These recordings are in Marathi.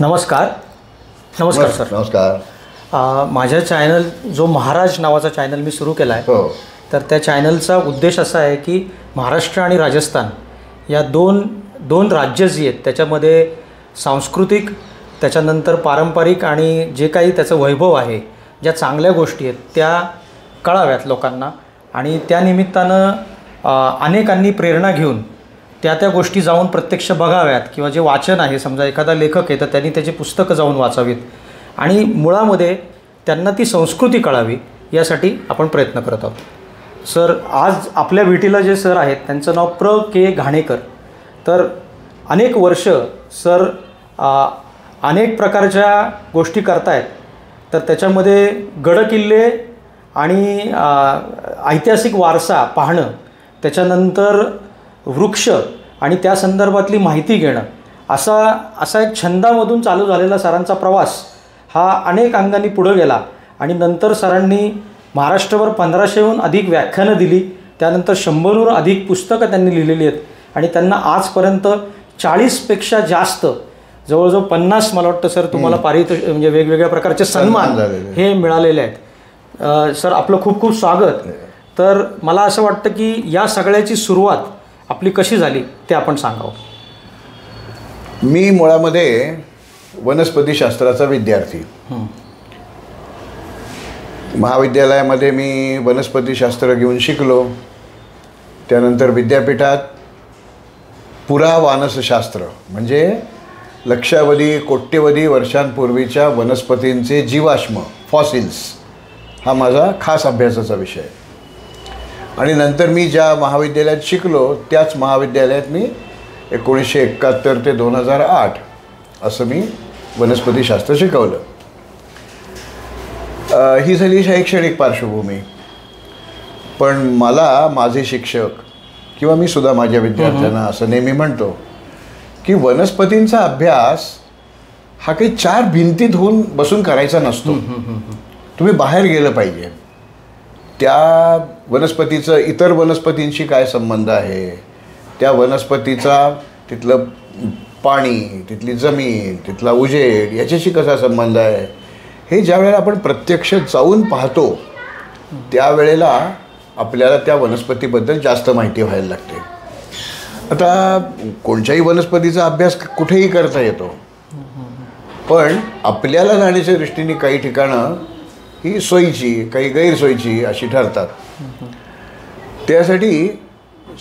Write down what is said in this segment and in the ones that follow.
नमस्कार. नमस्कार सर. नमस्कार. माझ्या चॅनल जो महाराज नावाचा चॅनल मी सुरू केला आहे, तर त्या चॅनलचा उद्देश असा आहे की महाराष्ट्र आणि राजस्थान या दोन राज्य जी आहेत त्याच्यामध्ये सांस्कृतिक, त्याच्यानंतर पारंपरिक आणि जे काही त्याचं वैभव आहे, ज्या चांगल्या गोष्टी आहेत त्या कळाव्यात लोकांना, आणि त्या निमित्तानं अनेकांनी प्रेरणा घेऊन त्या गोष्टी जाऊन प्रत्यक्ष बघाव्यात, किंवा जे वाचन आहे, समजा एखादा लेखक आहे तर त्यांनी त्याची पुस्तकं जाऊन वाचावीत आणि मुळामध्ये त्यांना ती संस्कृती कळावी, यासाठी आपण प्रयत्न करत आहोत. सर, आज आपल्या भेटीला जे सर आहेत त्यांचं नाव के. घाणेकर. तर अनेक वर्ष सर अनेक प्रकारच्या गोष्टी करतायत. तर त्याच्यामध्ये गडकिल्ले आणि ऐतिहासिक वारसा पाहणं, त्याच्यानंतर वृक्ष आणि त्या संदर्भातली माहिती घेणं, असा एक छंदामधून चालू झालेला सरांचा प्रवास हा अनेक अंगांनी पुढं गेला. आणि नंतर सरांनी महाराष्ट्रभर 1500हून अधिक व्याख्यानं दिली. त्यानंतर 100हून अधिक पुस्तकं त्यांनी लिहिलेली आहेत आणि त्यांना आजपर्यंत 40पेक्षा जास्त, जवळजवळ 50 मला वाटतं सर तुम्हाला म्हणजे वेगवेगळ्या प्रकारचे सन्मान हे मिळालेले आहेत. सर, आपलं खूप खूप स्वागत. तर मला असं वाटतं की या सगळ्याची सुरुवात आपली कशी झाली ते आपण सांगावं. मी मुळामध्ये वनस्पतीशास्त्राचा विद्यार्थी. महाविद्यालयामध्ये मी वनस्पतीशास्त्र घेऊन शिकलो. त्यानंतर विद्यापीठात पुरावानसशास्त्र म्हणजे लक्षावधी कोट्यवधी वर्षांपूर्वीच्या वनस्पतींचे जीवाश्म, फॉसिल्स, हा माझा खास अभ्यासाचा विषय. आणि नंतर मी ज्या महाविद्यालयात शिकलो त्याच महाविद्यालयात मी 1971 ते 2008 असं मी वनस्पतीशास्त्र शिकवलं. ही झाली शैक्षणिक पार्श्वभूमी. पण मला माझे शिक्षक किंवा मी सुद्धा माझ्या विद्यार्थ्यांना असं नेहमी म्हणतो की वनस्पतींचा अभ्यास हा काही 4 भिंतीत होऊन बसून करायचा नसतो. तुम्ही बाहेर गेलं पाहिजे. त्या वनस्पतीचं इतर वनस्पतींशी काय संबंध आहे, त्या वनस्पतीचा तिथलं पाणी, तिथली जमीन, तिथला उजेड याच्याशी कसा संबंध आहे, हे ज्या वेळेला आपण प्रत्यक्ष जाऊन पाहतो त्यावेळेला आपल्याला त्या वनस्पतीबद्दल जास्त माहिती व्हायला लागते. आता कोणत्याही वनस्पतीचा अभ्यास कुठेही करता येतो, पण आपल्याला जाण्याच्या दृष्टीने काही ठिकाणं ही सोयीची, काही गैरसोयीची अशी ठरतात. त्यासाठी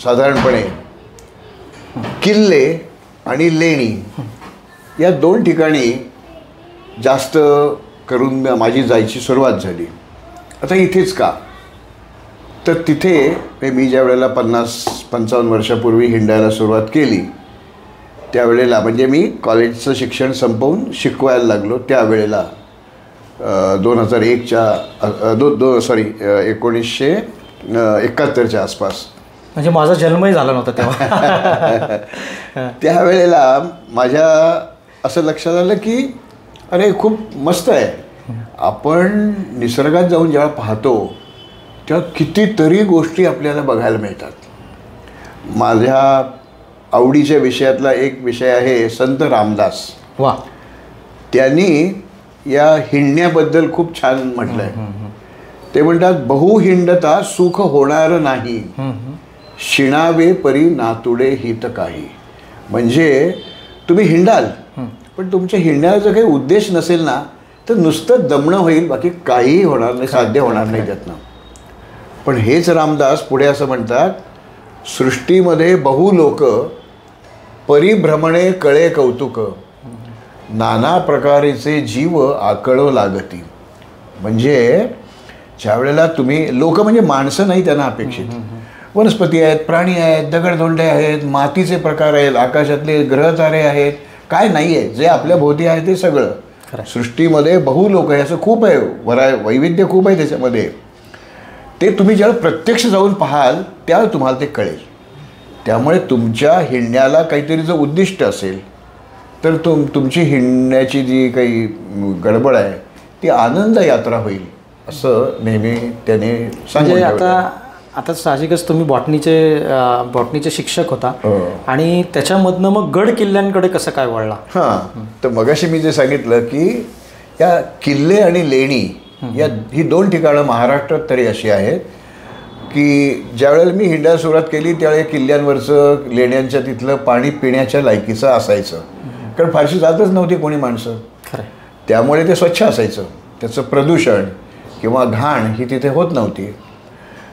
साधारणपणे किल्ले आणि लेणी या 2 ठिकाणी जास्त करून माझी जायची सुरुवात झाली. आता इथेच का, तर तिथे मी ज्या वेळेला 50-55 वर्षापूर्वी हिंडायला सुरुवात केली त्यावेळेला, म्हणजे मी कॉलेजचं शिक्षण संपवून शिकवायला लागलो त्यावेळेला 1971च्या 1971च्या आसपास, म्हणजे माझा जन्मही झाला नव्हता तेव्हा. त्यावेळेला माझ्या असं लक्षात आलं की अरे खूप मस्त आहे, आपण निसर्गात जाऊन जेव्हा पाहतो तेव्हा कितीतरी गोष्टी आपल्याला बघायला मिळतात. माझ्या आवडीच्या विषयातला एक विषय आहे संत रामदास. वा. त्यांनी या हिंडण्याबद्दल खूप छान म्हटलं आहे. ते म्हणतात, बहु हिंडता सुख होणार नाही, शिणावे परी नातुडे हित काही. म्हणजे तुम्ही हिंडाल, पण तुमच्या हिंडण्याचा काही उद्देश नसेल ना तर नुसतं दमणं होईल, बाकी काहीही होणार नाही, साध्य होणार नाही त्यातनं. पण हेच रामदास पुढे असं म्हणतात, सृष्टीमध्ये बहु लोक परिभ्रमणे कळे कौतुक, नाना प्रकारेचे जीव आकळो लागती. म्हणजे ज्या वेळेला तुम्ही, लोक म्हणजे माणसं नाही त्यांना अपेक्षित, वनस्पती आहेत, प्राणी आहेत, दगडधोंडे आहेत, मातीचे प्रकार आहेत, आकाशातले ग्रहतारे आहेत, काय नाही आहे, जे आपल्या भोवती आहे ते सगळं. सृष्टीमध्ये बहु लोक आहे, असं खूप आहे, वैविध्य खूप आहे त्याच्यामध्ये. ते तुम्ही ज्यावेळेला प्रत्यक्ष जाऊन पाहाल त्यावेळेला तुम्हाला ते कळेल. त्यामुळे तुमच्या हिंडण्याला काहीतरी जर उद्दिष्ट असेल तर तुमची हिंडण्याची जी काही गडबड आहे ती आनंद यात्रा होईल, असं नेहमी त्याने सांगितलं. आता आता साहजिकच तुम्ही बॉटनीचे शिक्षक होता आणि त्याच्यामधनं मग गड किल्ल्यांकडे कसं काय वळला? हां, तर मगाशी मी जे सांगितलं की या किल्ले आणि लेणी ही 2 ठिकाणं महाराष्ट्रात तरी अशी आहेत की ज्यावेळेला मी हिंडायला सुरुवात केली त्यावेळेला किल्ल्यांवरचं लेण्यांच्या तिथलं पाणी पिण्याच्या लायकीचं असायचं, कारण फारशी जातच नव्हती कोणी माणसं. त्यामुळे ते स्वच्छ असायचं, त्याचं प्रदूषण किंवा घाण ही तिथे होत नव्हती.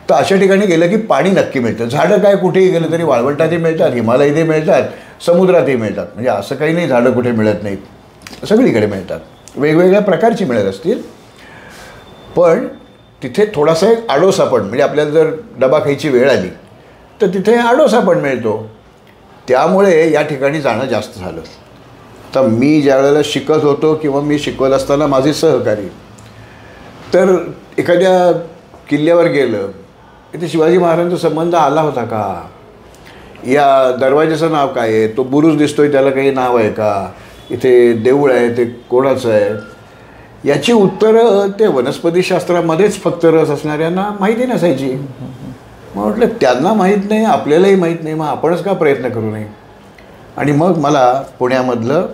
तर अशा ठिकाणी गेलं की पाणी नक्की मिळतं. झाडं काय कुठेही गेलं तरी वाळवंटातही मिळतात, हिमालयातही मिळतात, समुद्रातही मिळतात. म्हणजे असं काही नाही झाडं कुठे मिळत नाहीत, सगळीकडे मिळतात. वेगवेगळ्या प्रकारची मिळत असतील, पण तिथे थोडासा एक आडोसा पण, म्हणजे आपल्याला जर डबा खायची वेळ आली तर तिथे आडोसा पण मिळतो. त्यामुळे या ठिकाणी जाणं जास्त झालं. तर मी ज्या वेळेला शिकत होतो किंवा मी शिकवत असताना माझे सहकारी तर एखाद्या किल्ल्यावर गेलं, इथे शिवाजी महाराजांचा संबंध आला होता का, या दरवाजाचं नाव काय आहे, तो बुरुज दिसतोय त्याला काही नाव आहे का, इथे देऊळ आहे ते कोणाचं आहे, याची उत्तरं ते वनस्पतीशास्त्रामध्येच फक्त रस असणाऱ्यांना माहिती नसायची. मग म्हटलं त्यांना माहीत नाही, आपल्यालाही माहीत नाही, मग आपणच का प्रयत्न करू नये. आणि मग मला पुण्यामधलं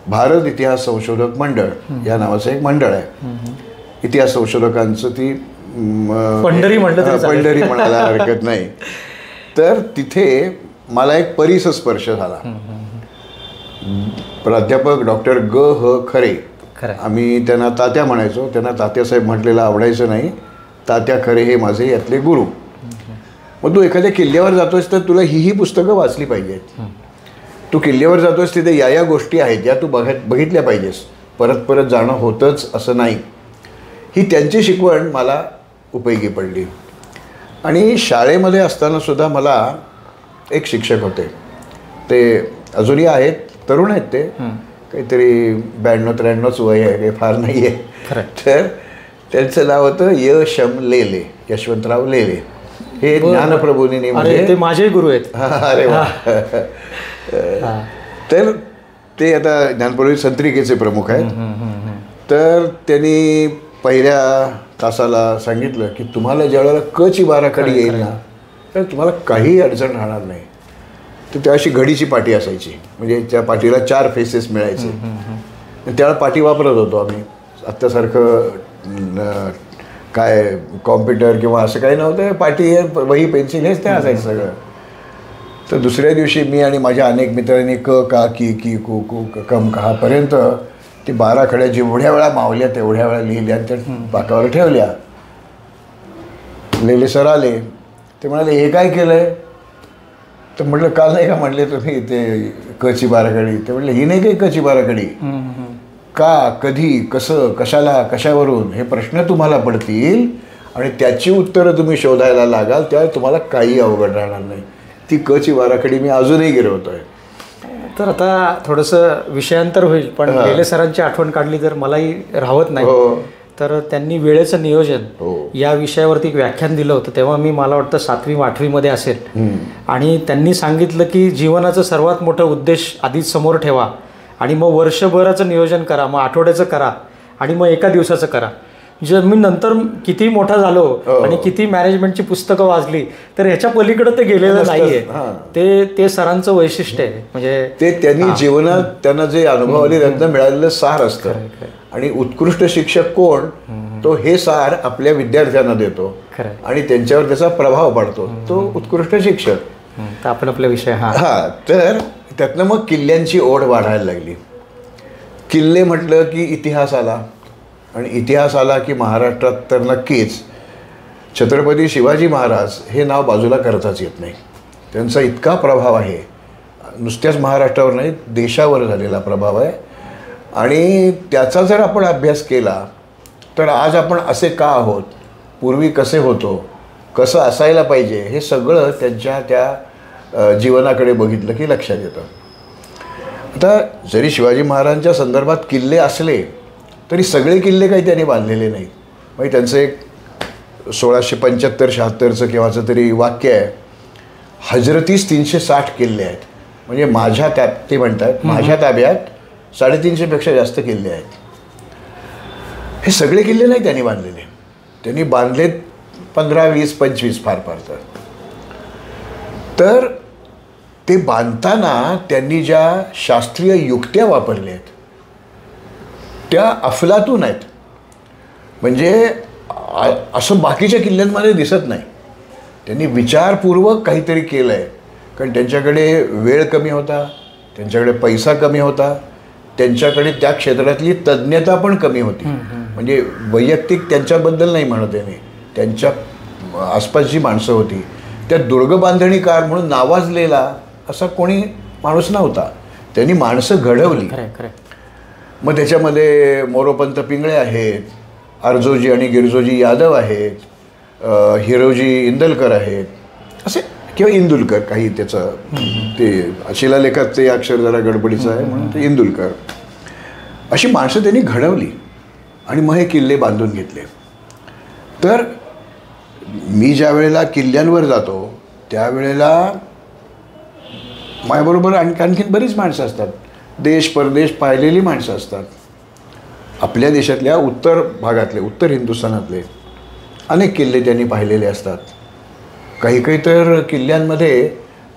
भारत इतिहास संशोधक मंडळ या नावाचं एक मंडळ आहे. इतिहास संशोधकांचं ती पंढरी पंढरी म्हणायला हरकत नाही. तर तिथे मला एक परिसस्पर्श झाला. प्राध्यापक डॉक्टर ग.ह. खरे, आम्ही त्यांना तात्या म्हणायचो, त्यांना तात्यासाहेब म्हटलेलं आवडायचं नाही. तात्या खरे हे माझे यातले गुरु. मग तू एखाद्या किल्ल्यावर जातोस तर तुला ही पुस्तकं वाचली पाहिजेत. तू किल्ल्यावर जातोस तिथे या गोष्टी आहेत या तू बघितल्या पाहिजेस. परत परत जाणं होतंच असं नाही. ही त्यांची शिकवण मला उपयोगी पडली. आणि शाळेमध्ये असताना सुद्धा मला एक शिक्षक होते, ते अजूनही आहेत, तरुण आहेत, ते काहीतरी 92-93 वय आहे, काही फार नाही आहे. तर त्यांचं नाव होतं यशम लेले, यशवंतराव लेले. हे ज्ञानप्रबोधिनी म्हणजे ते माझे गुरु आहेत. अरे वा. तर ते आता ज्ञानप्रबोधिनी संत्रिकेचे प्रमुख आहेत. तर त्यांनी पहिल्या तासाला सांगितलं की तुम्हाला ज्यावेळेला कची बाराखडी येईल ना तर तुम्हाला काही अडचण राहणार नाही. तर त्या अशी घडीची पाटी असायची, म्हणजे त्या पाटीला 4 फेसेस मिळायचे. त्यावेळेला पाटी वापरत होतो आम्ही. आत्तासारखं काय कॉम्प्युटर किंवा असं काही नव्हतं. पाटी वही पेन्सिल हेच ते असायचं सगळं. तर दुसऱ्या दिवशी मी आणि माझ्या अनेक मित्रांनी क का की की कु कु कम कहापर्यंत ती 12 खड्या जेवढ्या वेळा मावल्या तेवढ्या वेळा लिहिल्या, त्या पाकावर ठेवल्या. लेले सर आले, ते म्हणाले हे काय केलं आहे. तर म्हटलं काल नाही का म्हटले तुम्ही ते कची बाराखडी. ते म्हटलं ही नाही काही कची बाराखडी. का, कधी, कसं, कशाला, कशावरून हे प्रश्न तुम्हाला पडतील आणि त्याची उत्तरं तुम्ही शोधायला लागाल त्यावेळी तुम्हाला काही अवघड राहणार नाही. ती कची बाराखडी मी अजूनही गिरवतो आहे. तर आता थोडंसं विषयांतर होईल, पण लेले सरांची आठवण काढली तर मलाही राहत नाही. तर त्यांनी वेळेचं नियोजन या विषयावरती एक व्याख्यान दिलं होतं. तेव्हा मला वाटतं 7वी-8वीमध्ये असेल. आणि त्यांनी सांगितलं की जीवनाचं सर्वात मोठं उद्देश आधीच समोर ठेवा आणि मग वर्षभराचं नियोजन करा, मग आठवड्याचं करा आणि मग एका दिवसाचं करा. जे मी नंतर किती मोठा झालो आणि किती मॅनेजमेंटची पुस्तकं वाचली तर ह्याच्या पलीकडे ते गेलेलं नाहीये. ते सरांचं वैशिष्ट्य आहे. म्हणजे ते त्यांनी जीवनात त्यांना जे अनुभव आले त्यातनं मिळालेलं सार असतं. आणि उत्कृष्ट शिक्षक कोण, तो हे सार आपल्या विद्यार्थ्यांना देतो आणि त्यांच्यावर त्याचा प्रभाव पडतो, तो उत्कृष्ट शिक्षक. तर आपण आपला विषय तर त्यातनं मग किल्ल्यांची ओढ वाढायला लागली. किल्ले म्हटलं की इतिहास आला आणि इतिहास आला की महाराष्ट्रात तर नक्कीच छत्रपती शिवाजी महाराज हे नाव बाजूला करताच येत नाही. त्यांचा इतका प्रभाव आहे, नुसत्याच महाराष्ट्रावर नाही देशावर झालेला प्रभाव आहे. आणि त्याचा जर आपण अभ्यास केला तर आज आपण असे का आहोत, पूर्वी कसे होतो, कसं असायला पाहिजे, हे सगळं त्यांच्या त्या जीवनाकडे बघितलं की लक्षात येतं. आता जरी शिवाजी महाराजांच्या संदर्भात किल्ले असले तरी सगळे किल्ले काही त्यांनी बांधलेले नाहीत. म्हणजे त्यांचं एक 1675-76चं केव्हाचं तरी वाक्य आहे, हजरतीस 360 किल्ले आहेत. म्हणजे माझ्या ते म्हणतात माझ्या ताब्यात 350पेक्षा जास्त किल्ले आहेत. हे सगळे किल्ले नाही त्यांनी बांधलेले. त्यांनी बांधलेत 15, 20, 25 फार फार तर ते बांधताना त्यांनी ज्या शास्त्रीय युक्त्या वापरल्या आहेत त्या अफलातून आहेत. म्हणजे असं बाकीच्या किल्ल्यांमध्ये दिसत नाही. त्यांनी विचारपूर्वक काहीतरी केलं आहे. कारण त्यांच्याकडे वेळ कमी होता, त्यांच्याकडे पैसा कमी होता, त्यांच्याकडे त्या क्षेत्रातली तज्ज्ञता पण कमी होती. म्हणजे वैयक्तिक त्यांच्याबद्दल नाही म्हणत आहे मी, त्यांच्या आसपास जी माणसं होती त्या दुर्ग बांधणीकार म्हणून नावाजलेला असा कोणी माणूस नव्हता. त्यांनी माणसं घडवली. मग त्याच्यामध्ये मोरोपंत पिंगळे आहेत, अर्जोजी आणि गिरजोजी यादव आहेत, हिरोजी इंदलकर आहेत, असे किंवा इंदुलकर काही त्याचं ते शिलालेखात ते अक्षर जरा गडबडीचं आहे म्हणून ते इंदुलकर, अशी माणसं त्यांनी घडवली आणि मग हे किल्ले बांधून घेतले. तर मी ज्या वेळेला किल्ल्यांवर जातो त्यावेळेला माझ्याबरोबर आणखीन बरीच माणसं असतात, देश परदेश पाहिलेली माणसं असतात. आपल्या देशातल्या उत्तर भागातले, उत्तर हिंदुस्थानातले अनेक किल्ले त्यांनी पाहिलेले असतात. काही काही तर किल्ल्यांमध्ये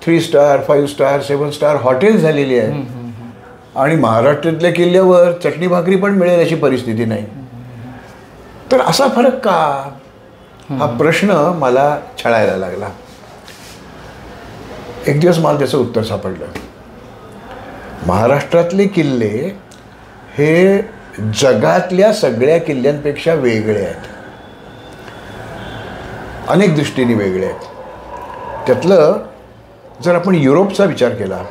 3 स्टार 5 स्टार 7 स्टार हॉटेल झालेली आहेत आणि महाराष्ट्रातल्या किल्ल्यावर चटणी भाकरी पण मिळेल अशी परिस्थिती नाही. तर असा फरक का, हा प्रश्न मला छळायला लागला. एक दिवस मला त्याचं उत्तर सापडलं. महाराष्ट्रातले किल्ले हे जगातल्या सगळ्या किल्ल्यांपेक्षा वेगळे आहेत, अनेक दृष्टीने वेगळे आहेत. त्यातलं जर आपण युरोपचा विचार केला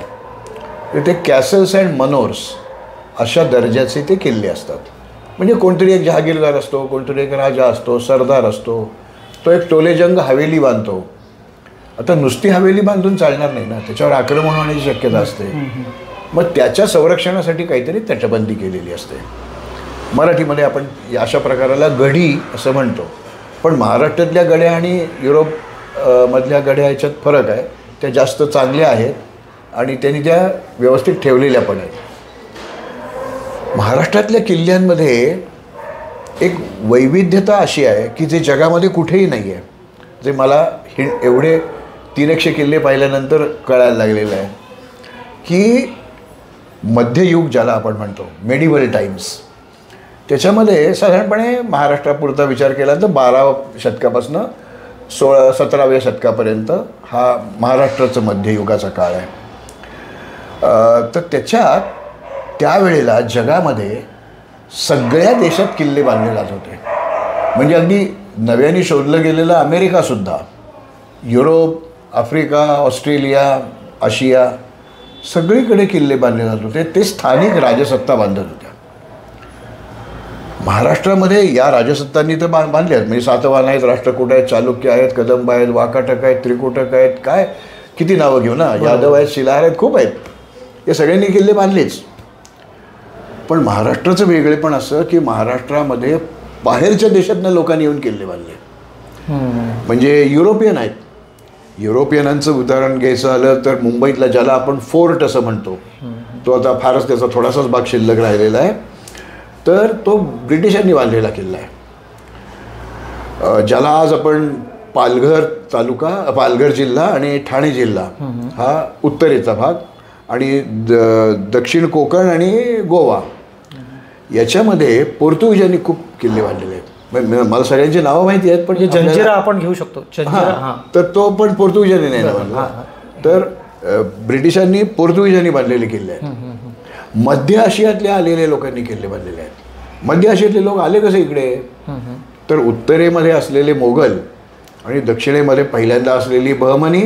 तर ते कॅसल्स अँड मनोर्स अशा दर्जाचे ते किल्ले असतात. म्हणजे कोणतरी एक जहागीरदार असतो, कोणतरी एक राजा असतो, सरदार असतो, तो एक टोलेजंग हवेली बांधतो. आता नुसती हवेली बांधून चालणार नाही ना, त्याच्यावर आक्रमण होण्याची शक्यता असते. मग त्याच्या संरक्षणासाठी काहीतरी तटबंदी केलेली असते. मराठीमध्ये आपण अशा प्रकाराला गढी असं म्हणतो, पण महाराष्ट्रातल्या गड्या आणि युरोप मधल्या गड्या याच्यात फरक आहे. त्या जास्त चांगल्या आहेत आणि त्यांनी त्या व्यवस्थित ठेवलेल्या पण आहेत. महाराष्ट्रातल्या किल्ल्यांमध्ये एक वैविध्यता अशी आहे की जे जगामध्ये कुठेही नाही आहे, जे मला एवढे 300 किल्ले पाहिल्यानंतर कळायला लागलेलं आहे की मध्ययुग ज्याला आपण म्हणतो, मेडिवल टाइम्स, त्याच्यामध्ये साधारणपणे महाराष्ट्रापुरता विचार केला तर 12व्या शतकापासून 17व्या शतकापर्यंत हा महाराष्ट्राचं मध्ययुगाचा काळ आहे. तर त्याच्यात त्यावेळेला जगामध्ये सगळ्या देशात किल्ले बांधले जात होते. म्हणजे अगदी नव्याने शोधलं गेलेलं अमेरिकासुद्धा, युरोप, आफ्रिका, ऑस्ट्रेलिया, आशिया, सगळीकडे किल्ले बांधले जात होते. ते स्थानिक राजसत्ता बांधत होत्या. महाराष्ट्रामध्ये या राजसत्तांनी तर बांधले आहेत. म्हणजे सातवाहन आहेत, राष्ट्रकूट आहेत, चालुक्य आहेत, कदंब आहेत, वाकाटक आहेत, त्रिकुटक आहेत, काय किती नावं घेऊ ना, यादव आहेत, शिलाहार आहेत, खूप आहेत. या सगळ्यांनी किल्ले बांधलेच. पण महाराष्ट्राचं वेगळेपण असं की महाराष्ट्रामध्ये बाहेरच्या देशातनं लोकांनी येऊन किल्ले बांधले. म्हणजे युरोपियन आहेत. युरोपियनांचं उदाहरण घ्यायचं झालं तर मुंबईतला ज्याला आपण फोर्ट असं म्हणतो, तो आता फारच त्याचा थोडासाच भाग शिल्लक राहिलेला आहे, तर तो ब्रिटिशांनी बांधलेला किल्ला आहे. ज्याला आज आपण पालघर तालुका, पालघर जिल्हा आणि ठाणे जिल्हा हा उत्तरेचा भाग आणि दक्षिण कोकण आणि गोवा याच्यामध्ये पोर्तुगीजांनी खूप किल्ले बांधलेले आहेत. मला सगळ्यांची नावं माहिती आहेत, पण जंजिरा आपण घेऊ शकतो, तर तो पण पोर्तुगीजांनी नाही बांधला. तर ब्रिटिशांनी पोर्तुगीजांनी बांधलेले किल्ले आहेत. मध्य आशियातल्या आलेल्या लोकांनी किल्ले बांधलेले आहेत. मध्य आशियातले लोक आले कसे इकडे, तर उत्तरेमध्ये असलेले मोगल आणि दक्षिणेमध्ये पहिल्यांदा असलेली बहमनी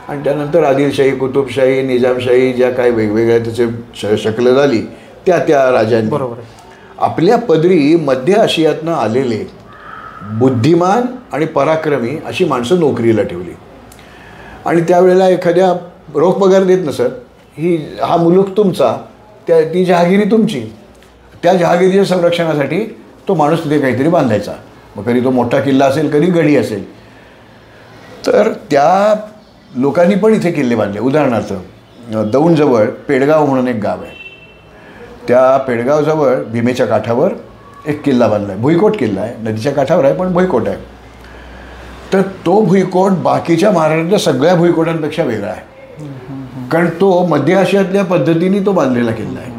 आणि त्यानंतर आदिलशाही, कुतुबशाही, निजामशाही, ज्या काय वेगवेगळ्या त्याचे शक्ल झाली त्या राजांनी. बरोबर. आपल्या पदरी मध्य आशियातनं आलेले बुद्धिमान आणि पराक्रमी अशी माणसं नोकरीला ठेवली. आणि त्यावेळेला एखाद्या रोख पगार देत नसत, हा मुलूक तुमचा, ती जहागिरी तुमची, त्या जहागिरीच्या संरक्षणासाठी तो माणूस तिथे काहीतरी बांधायचा. मग कधी तो मोठा किल्ला असेल, कधी गडी असेल. तर त्या लोकांनी पण इथे किल्ले बांधले. उदाहरणार्थ दौंडजवळ पेडगाव म्हणून एक गाव आहे. त्या पेडगावजवळ भीमेच्या काठावर एक किल्ला बांधला आहे. भुईकोट किल्ला आहे, नदीच्या काठावर आहे पण भुईकोट आहे. तर तो भुईकोट बाकीच्या महाराष्ट्रातल्या सगळ्या भुईकोटांपेक्षा वेगळा आहे. कारण तो मध्य आशियातल्या पद्धतीने तो बांधलेला किल्ला आहे.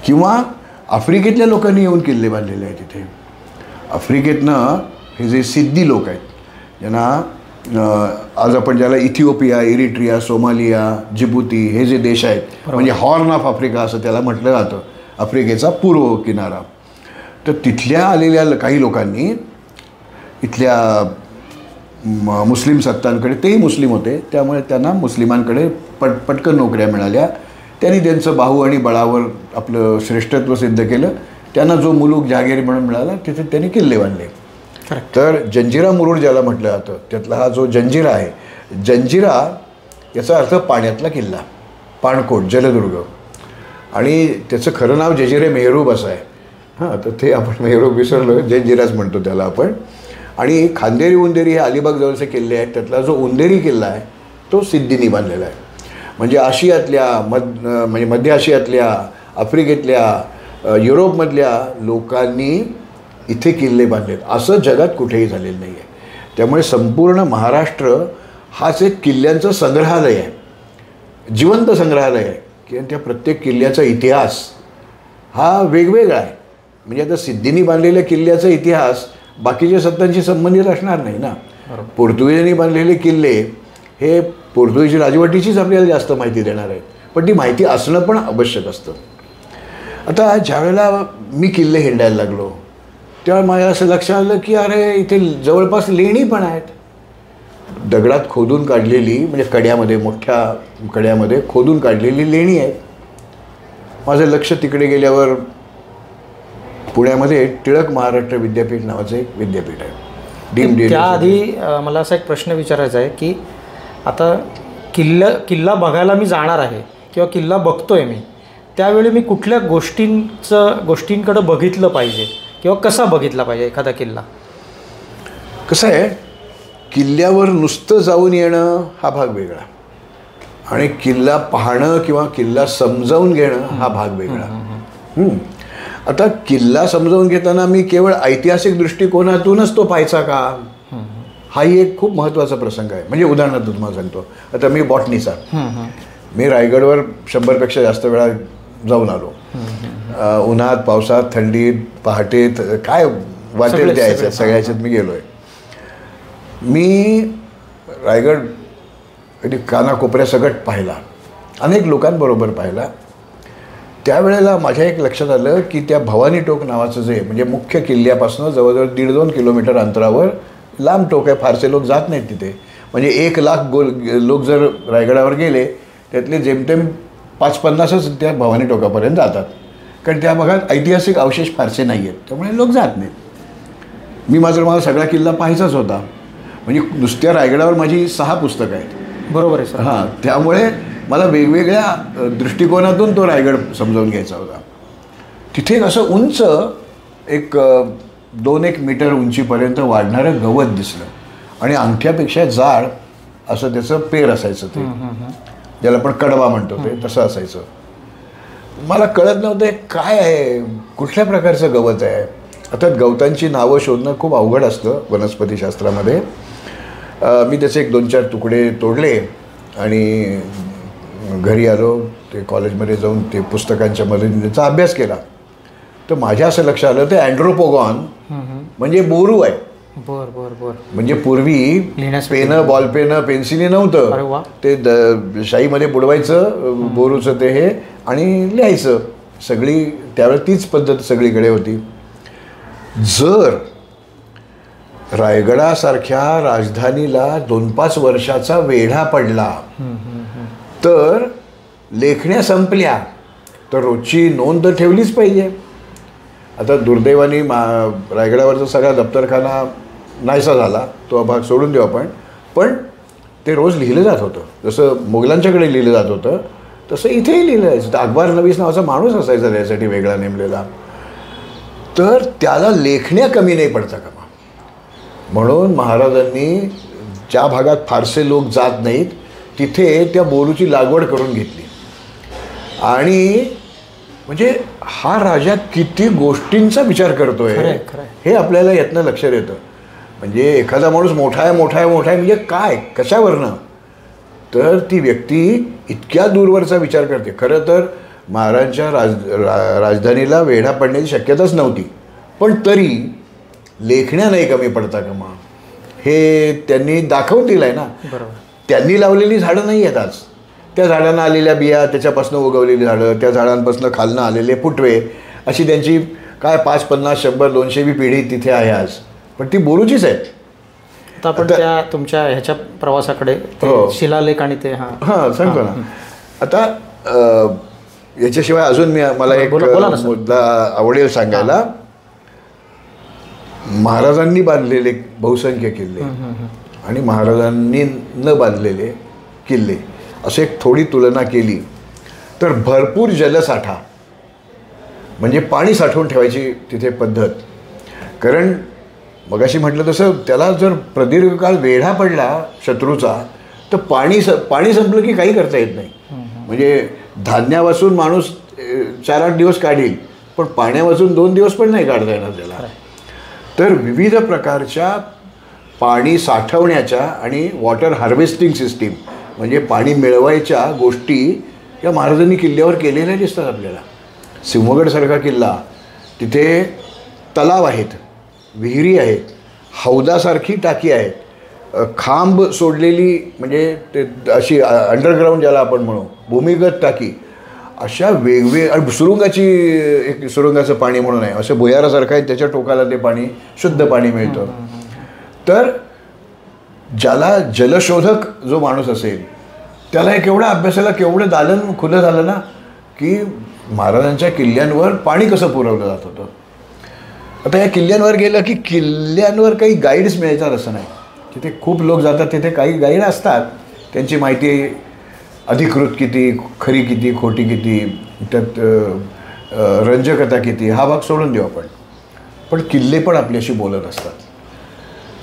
किंवा आफ्रिकेतल्या लोकांनी येऊन किल्ले बांधलेले आहेत तिथे. आफ्रिकेतनं हे जे सिद्धी लोक आहेत, ज्यांना आज आपण ज्याला इथिओपिया, इरिट्रिया, सोमालिया, जिबुती हे जे देश आहेत, म्हणजे हॉर्न ऑफ आफ्रिका असं त्याला म्हटलं जातं, आफ्रिकेचा पूर्व किनारा. तर तिथल्या आलेल्या काही लोकांनी इथल्या मुस्लिम सत्तांकडे, तेही मुस्लिम होते त्यामुळे त्यांना मुस्लिमांकडे पटकन नोकऱ्या मिळाल्या. त्यांनी त्यांचं बाहू आणि बळावर आपलं श्रेष्ठत्व सिद्ध केलं. त्यांना जो मुलूक जहागीर म्हणून मिळाला तिथे त्यांनी किल्ले बांधले. तर जंजिरा मुरुड ज्याला म्हटलं जातं त्यातला हा जो जंजिरा आहे, जंजिरा याचा अर्थ पाण्यातला किल्ला, पाणकोट, जलदुर्ग. आणि त्याचं खरं नाव जजिरे मेहरूब असं आहे. हां, तर ते आपण मेहरूब विसरलो, जंजिराच म्हणतो त्याला आपण. आणि खांदेरी उंदेरी हे अलिबाग जवळचे किल्ले आहेत. त्यातला जो उंदेरी किल्ला आहे तो सिद्धीनी बांधलेला आहे. म्हणजे आशियातल्या म्हणजे मध्य आशियातल्या, आफ्रिकेतल्या, युरोपमधल्या लोकांनी इथे किल्ले बांधलेत असं जगात कुठेही झालेलं नाही आहे. त्यामुळे संपूर्ण महाराष्ट्र हाच एक किल्ल्यांचं संग्रहालय आहे, जिवंत संग्रहालय आहे. की त्या प्रत्येक किल्ल्याचा इतिहास हा वेगवेगळा आहे. म्हणजे आता सिद्धीनी बांधलेल्या किल्ल्याचा इतिहास बाकीच्या सत्तांशी संबंधित असणार नाही ना. पोर्तुगीजांनी बांधलेले किल्ले हे पोर्तुगीज राजवटीचीच आपल्याला जास्त माहिती देणार आहेत, पण ती माहिती असणं पण आवश्यक असतं. आता ज्यावेळेला मी किल्ले हिंडायला लागलो तेव्हा मला असं लक्षात आलं की अरे इथे जवळपास लेणी पण आहेत, दगडात खोदून काढलेली, म्हणजे कड्यामध्ये, मोठ्या कड्यामध्ये खोदून काढलेली लेणी आहेत. माझं लक्ष तिकडे गेल्यावर पुण्यामध्ये टिळक महाराष्ट्र विद्यापीठ नावाचं एक विद्यापीठ आहे. त्याआधी मला असा एक प्रश्न विचारायचा आहे की आता किल्ला बघायला मी जाणार आहे किंवा किल्ला बघतोय मी, त्यावेळी मी कुठल्या गोष्टींकडे बघितलं पाहिजे किंवा कसा बघितला पाहिजे एखादा किल्ला? कसं आहे, किल्ल्यावर नुसतं जाऊन येणं हा भाग वेगळा आणि किल्ला पाहणं किंवा किल्ला समजावून घेणं हा भाग वेगळा. आता किल्ला समजावून घेताना मी केवळ ऐतिहासिक दृष्टिकोनातूनच तो पाहायचा का, हाही एक खूप महत्त्वाचा प्रसंग आहे. म्हणजे उदाहरणार्थ तुम्हाला सांगतो, आता मी बॉटनीचा, मी रायगडवर 100पेक्षा जास्त वेळा जाऊन आलो. उन्हात, पावसात, थंडीत, पहाटेत, काय वाटेल त्या याच्यात सगळ्याच्यात मी गेलो आहे. मी रायगड कधी कानाकोपऱ्यासकट पाहिला, अनेक लोकांबरोबर पाहिला. त्यावेळेला माझ्या एक लक्षात आलं की त्या भवानी टोक नावाचं जे, म्हणजे मुख्य किल्ल्यापासून जवळजवळ 1.5-2 किलोमीटर अंतरावर लांब टोक आहे, फारसे लोक जात नाहीत तिथे. म्हणजे 1,00,000 लोक जर रायगडावर गेले त्यातले जेमतेम 5-50च त्या भवानी टोकापर्यंत जातात, कारण त्या भागात ऐतिहासिक अवशेष फारसे नाही आहेत, त्यामुळे लोक जात नाहीत. मला सगळा किल्ला पाहायचाच होता. म्हणजे नुसत्या रायगडावर माझी 6 पुस्तकं आहेत. बरोबर आहे सर. हां, त्यामुळे मला वेगवेगळ्या दृष्टिकोनातून तो रायगड समजावून घ्यायचा होता. तिथे असं उंच एक 2-1 मीटर उंचीपर्यंत वाढणारं गवत दिसलं आणि अंगठ्यापेक्षा जाड असं त्याचं पेर असायचं, ते ज्याला आपण कडवा म्हणतो ते तसं असायचं. मला कळत नव्हतं काय आहे, कुठल्या प्रकारचं गवत आहे. आता गवतांची नावं शोधणं खूप अवघड असतं वनस्पतीशास्त्रामध्ये. मी त्याचे 1-2-4 तुकडे तोडले आणि घरी आलो. ते कॉलेजमध्ये जाऊन ते पुस्तकांच्या मदतीने त्याचा अभ्यास केला. तर माझ्या असं लक्षात आलं ते अँड्रोपोगॉन म्हणजे बोरू आहे. म्हणजे पूर्वी पेनं, बॉलपेनं, पेन्सिली नव्हतं, ते शाईमध्ये बुडवायचं बोरूचं ते हे आणि लिहायचं. सगळी त्यावेळेस तीच पद्धत सगळीकडे होती. जर रायगडासारख्या राजधानीला 2-5 वर्षाचा वेढा पडला तर लेखण्या संपल्या, तर रोजची नोंद तर ठेवलीच पाहिजे. आता दुर्दैवाने रायगडावरचा सगळा दप्तरखाना नाहीसा झाला, तो भाग सोडून देऊ आपण, पण ते रोज लिहिलं जात होतं. जसं मोगलांच्याकडे लिहिलं जात होतं तसं इथेही लिहिलं जायचं. तर अकबर नवीस नावाचा माणूस असायचा त्यासाठी वेगळा नेमलेला. तर त्याला लेखण्या कमी नाही पडता कामा म्हणून महाराजांनी ज्या भागात फारसे लोक जात नाहीत तिथे त्या बोरूची लागवड करून घेतली. आणि म्हणजे हा राजा किती गोष्टींचा विचार करतोय हे आपल्याला यातनं लक्षात येतं. म्हणजे एखादा माणूस मोठा आहे मोठा आहे मोठा आहे म्हणजे काय, कशावरनं? तर ती व्यक्ती इतक्या दूरवरचा विचार करते. खरं तर महाराजांच्या राजधानीला वेढा पडण्याची शक्यताच नव्हती, पण तरी लेखण्या नाही कमी पडता कामा हे त्यांनी दाखवून दिलं आहे ना. बरोबर. त्यांनी लावलेली झाडं नाही आहेत आज, त्या झाडांना आलेल्या बिया, त्याच्यापासून उगवलेली झाडं, त्या झाडांपासून खालनं आलेले फुटवे, अशी त्यांची काय 5, 50, 100, 200 पिढी तिथे आहे आज, पण ती बोलूचीच आहेत. आता आपण त्या तुमच्या ह्याच्या प्रवासाकडे शिलालेख आणि ते हां सांगतो ना. आता याच्याशिवाय अजून मला एक मुद्दा आवडेल सांगायला. महाराजांनी बांधलेले बहुसंख्य किल्ले आणि महाराजांनी न बांधलेले किल्ले असे एक थोडी तुलना केली तर भरपूर जलसाठा, म्हणजे पाणी साठवून ठेवायची तिथे पद्धत. कारण मगाशी म्हटलं तसं त्याला जर प्रदीर्घ काळ वेढा पडला शत्रूचा तर पाणी संपलं की काही करता येत नाही. म्हणजे धान्यावाचून माणूस 4-8 दिवस काढील, पण पाण्यावाचून 2 दिवस पण नाही काढता येणार त्याला. तर विविध प्रकारच्या पाणी साठवण्याच्या आणि वॉटर हार्वेस्टिंग सिस्टीम म्हणजे पाणी मिळवायच्या गोष्टी या महाराजांनी किल्ल्यावर केलेल्या दिसतात आपल्याला. सिंहगडसारखा किल्ला, तिथे तलाव आहेत, विहिरी आहेत, हौदासारखी टाकी आहेत, खांब सोडलेली म्हणजे ते अशी अंडरग्राऊंड ज्याला आपण म्हणू भूमिगत टाकी, अशा वेगवेगळ्या सुरुंगाची एक सुरुंगाचं पाणी म्हणून आहे, असं भुयारासारखं आहे, त्याच्या टोकाला ते पाणी शुद्ध पाणी मिळतं. तर ज्याला जलशोधक जो माणूस असेल त्याला एक एवढ्या अभ्यासाला केवढं दालन खुलं झालं ना की महाराजांच्या किल्ल्यांवर पाणी कसं पुरवलं जात होतं. आता या किल्ल्यांवर गेलं की किल्ल्यांवर काही गाईड्स मिळतात असं नाही. तिथे खूप लोक जातात, तिथे काही गाईड असतात, त्यांची माहिती अधिकृत किती, खरी किती, खोटी किती, त्यात रंजकता किती, हा भाग सोडून देऊ आपण. पण किल्ले पण आपल्याशी बोलत असतात.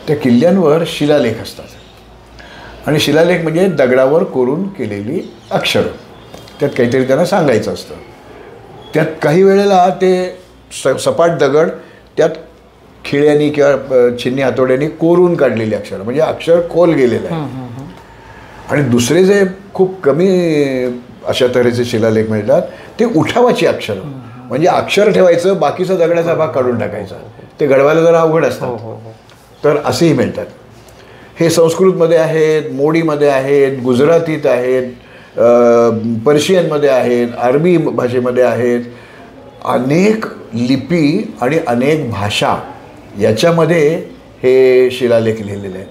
त्या किल्ल्यांवर शिलालेख असतात आणि शिलालेख म्हणजे दगडावर कोरून केलेली अक्षरं. त्यात काहीतरी त्यांना सांगायचं असतं. त्यात काही वेळेला ते सपाट दगड त्यात खिळ्यांनी किंवा छिन्नी हातोड्यांनी कोरून काढलेली अक्षरं, म्हणजे अक्षर खोल गेलेलं आहे. आणि दुसरे जे खूप कमी अशा तऱ्हेचे शिलालेख मिळतात ते उठावाची अक्षरं, म्हणजे अक्षर ठेवायचं, बाकीचा दगडाचा भाग काढून टाकायचा. ते घडवायला जरा अवघड असतात. तर असेही मिळतात. हे संस्कृतमध्ये आहेत, मोडीमध्ये आहेत, गुजरातीत आहेत, पर्शियनमध्ये आहेत, अरबी भाषेमध्ये आहेत. अनेक लिपी आणि अनेक भाषा याच्यामध्ये हे शिलालेख लिहिलेले आहेत.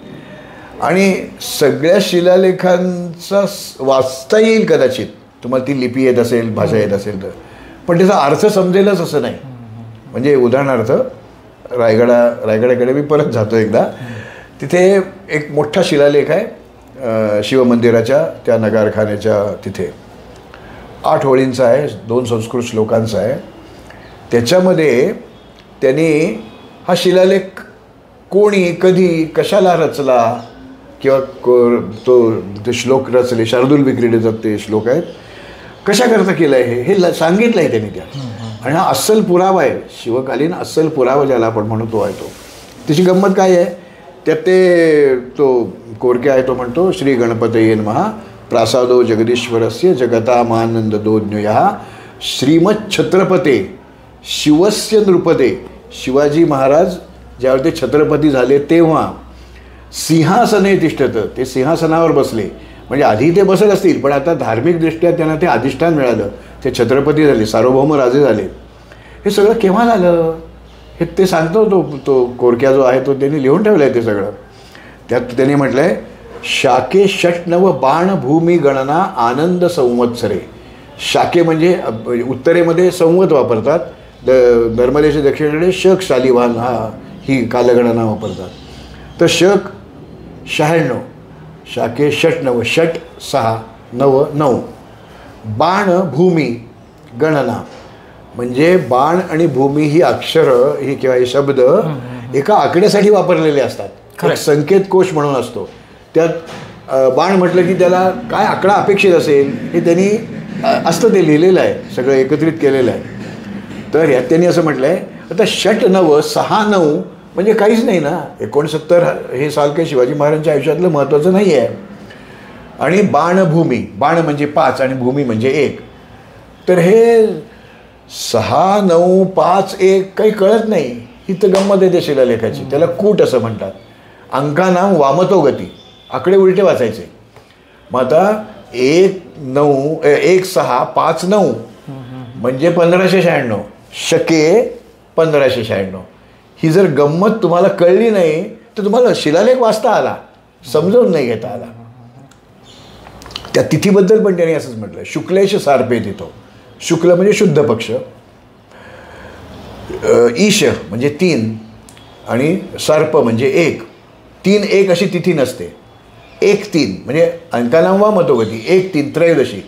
आणि सगळ्या शिलालेखांचा वाचता येईल कदाचित, तुम्हाला ती लिपी येत असेल, भाषा येत असेल तर, पण त्याचा अर्थ समजेलच असं नाही. म्हणजे उदाहरणार्थ रायगडाकडे मी परत जातो एकदा. तिथे एक मोठा शिलालेख आहे शिवमंदिराच्या त्या नगारखान्याच्या तिथे. 8 ओळींचा आहे, 2 संस्कृत श्लोकांचा आहे. त्याच्यामध्ये त्यांनी हा शिलालेख कोणी, कधी, कशाला रचला किंवा ते श्लोक रचले, शार्दूल विक्रीडेचा ते श्लोक आहेत, कशाकरता केलं आहे हे सांगितलं आहे त्यांनी त्या. आणि हा अस्सल पुरावा आहे, शिवकालीन अस्सल पुरावा ज्याला आपण म्हणतो आहे तो. त्याची गंमत काय आहे, त्यात ते तो कोरक्या आहे तो म्हणतो श्री गणपतये नमः प्रासादो जगदीश्वरस्य जगतामानंदोज्ञयः श्रीमच्छत्रपते शिवस्य नृपते. शिवाजी महाराज ज्यावेळी ते छत्रपती झाले तेव्हा सिंहासने तिष्ठत, ते सिंहासनावर बसले. म्हणजे आधी ते बसत असतील, पण आता धार्मिकदृष्ट्या त्यांना ते अधिष्ठान मिळालं, ते छत्रपती झाले, सार्वभौम राजे झाले. हे सगळं केव्हा झालं हे ते सांगतो तो कोरक्या जो आहे तो त्यांनी लिहून ठेवलं आहे ते सगळं. त्यात त्यांनी म्हटलं आहे शाके षटनव बाणभूमी गणना आनंद संवत्सरे. शाके म्हणजे उत्तरेमध्ये संवत वापरतात, नर्मदेच्या दक्षिणेकडे शक शालिवाहन ही कालगणना वापरतात. तर शक 96, शाके षटनव, षट 6, 9 9. बाण भूमी गणना म्हणजे बाण आणि भूमी ही अक्षरं ही किंवा हे शब्द एका आकड्यासाठी वापरलेले असतात. एक संकेत कोश म्हणून असतो. त्यात बाण म्हटलं की त्याला काय आकडा अपेक्षित असेल हे त्यांनी असतं, ते लिहिलेलं आहे, सगळं एकत्रित केलेलं आहे. तर यात त्यांनी असं म्हटलं आहे आता 8 9 6 9 म्हणजे काहीच नाही ना. 69 हे साल काही शिवाजी महाराजांच्या आयुष्यातलं महत्त्वाचं नाही आहे. आणि बाणभूमी, बाण म्हणजे 5 आणि भूमी म्हणजे 1, तर हे 6, 9, 5, 1 काही कळत नाही. ही तर गंमत आहे त्या शिलालेखाची. त्याला कूट असं म्हणतात. अंकानाम वामतो गती, आकडे उलटे वाचायचे. मग आता 1, 9, 1, 6, 5, 9 म्हणजे 1596, शके 1596. ही जर गंमत तुम्हाला कळली नाही तर तुम्हाला शिलालेख वाचता आला, समजावून नाही घेता आला. त्या तिथीबद्दल पण त्यांनी असंच म्हटलं, शुक्लेश सार्पे तिथो. शुक्ल म्हणजे शुद्ध पक्ष, ईश म्हणजे 3 आणि सर्प म्हणजे 1. 3, 1 अशी तिथी नसते. 1, 3 म्हणजे अंकानाम वा मतोगती 1, 3 त्रयोदशी.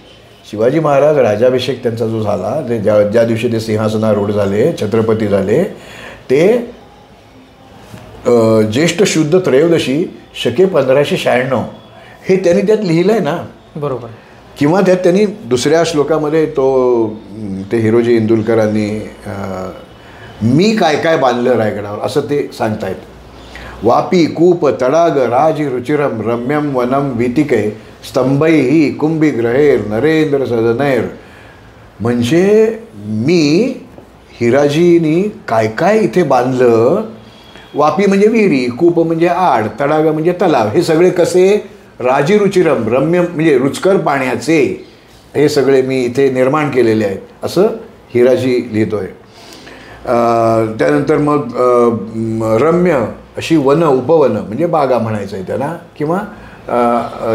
शिवाजी महाराज राजाभिषेक त्यांचा जो झाला, ते ज्या दिवशी ते सिंहासनारूढ झाले, छत्रपती झाले, ते ज्येष्ठ शुद्ध त्रयोदशी शके 1596 हे त्यांनी त्यात लिहिलं आहे ना. बरोबर. किंवा त्यात त्यांनी दुसऱ्या श्लोकामध्ये ते हिरोजी इंदुलकरांनी मी काय काय बांधलं रायगडावर असं ते सांगतायत. वापी कूप तडाग राजी रुचिरम रम्यम वनम वीतिके स्तंभै ही कुंभी ग्रहेर नरेंद्र सदनैर. म्हणजे मी हिराजीनी काय काय इथे बांधलं. वापी म्हणजे विहिरी, कूप म्हणजे आड, तडाग म्हणजे तलाव. हे सगळे कसे राजी रुचिरम रम्य म्हणजे रुचकर पाण्याचे, हे सगळे मी इथे निर्माण केलेले आहेत असं हिराजी लिहितोय. त्यानंतर मग रम्य अशी वनं, उपवनं म्हणजे बागा म्हणायचं आहे त्याला, किंवा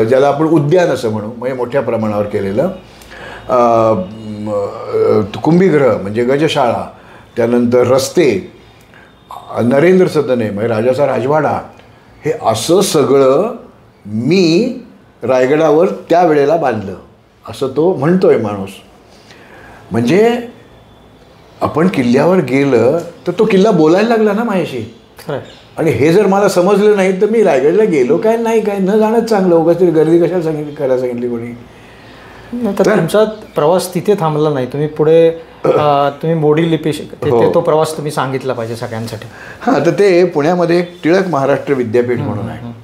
ज्याला आपण उद्यान असं म्हणू, म्हणजे मोठ्या प्रमाणावर केलेलं. कुंभीगृह म्हणजे गजशाळा, त्यानंतर रस्ते, नरेंद्र सदने म्हणजे राजाचा राजवाडा, हे असं सगळं मी रायगडावर त्यावेळेला बांधलं असं तो म्हणतोय माणूस. म्हणजे आपण किल्ल्यावर गेलं तर तो किल्ला बोलायला लागला ना माझ्याशी. आणि हे जर मला समजलं नाही तर मी रायगडला गेलो काय नाही काय न जाणंच चांगलं. उगाच तरी गर्दी कशाला करायला सांगितली कोणी. तर तुमचा प्रवास तिथे थांबला नाही, तुम्ही पुढे तुम्ही मोडी लिपी तिथे तो प्रवास तुम्ही सांगितला पाहिजे सगळ्यांसाठी. हां, तर ते पुण्यामध्ये एक टिळक महाराष्ट्र विद्यापीठ म्हणून आहे.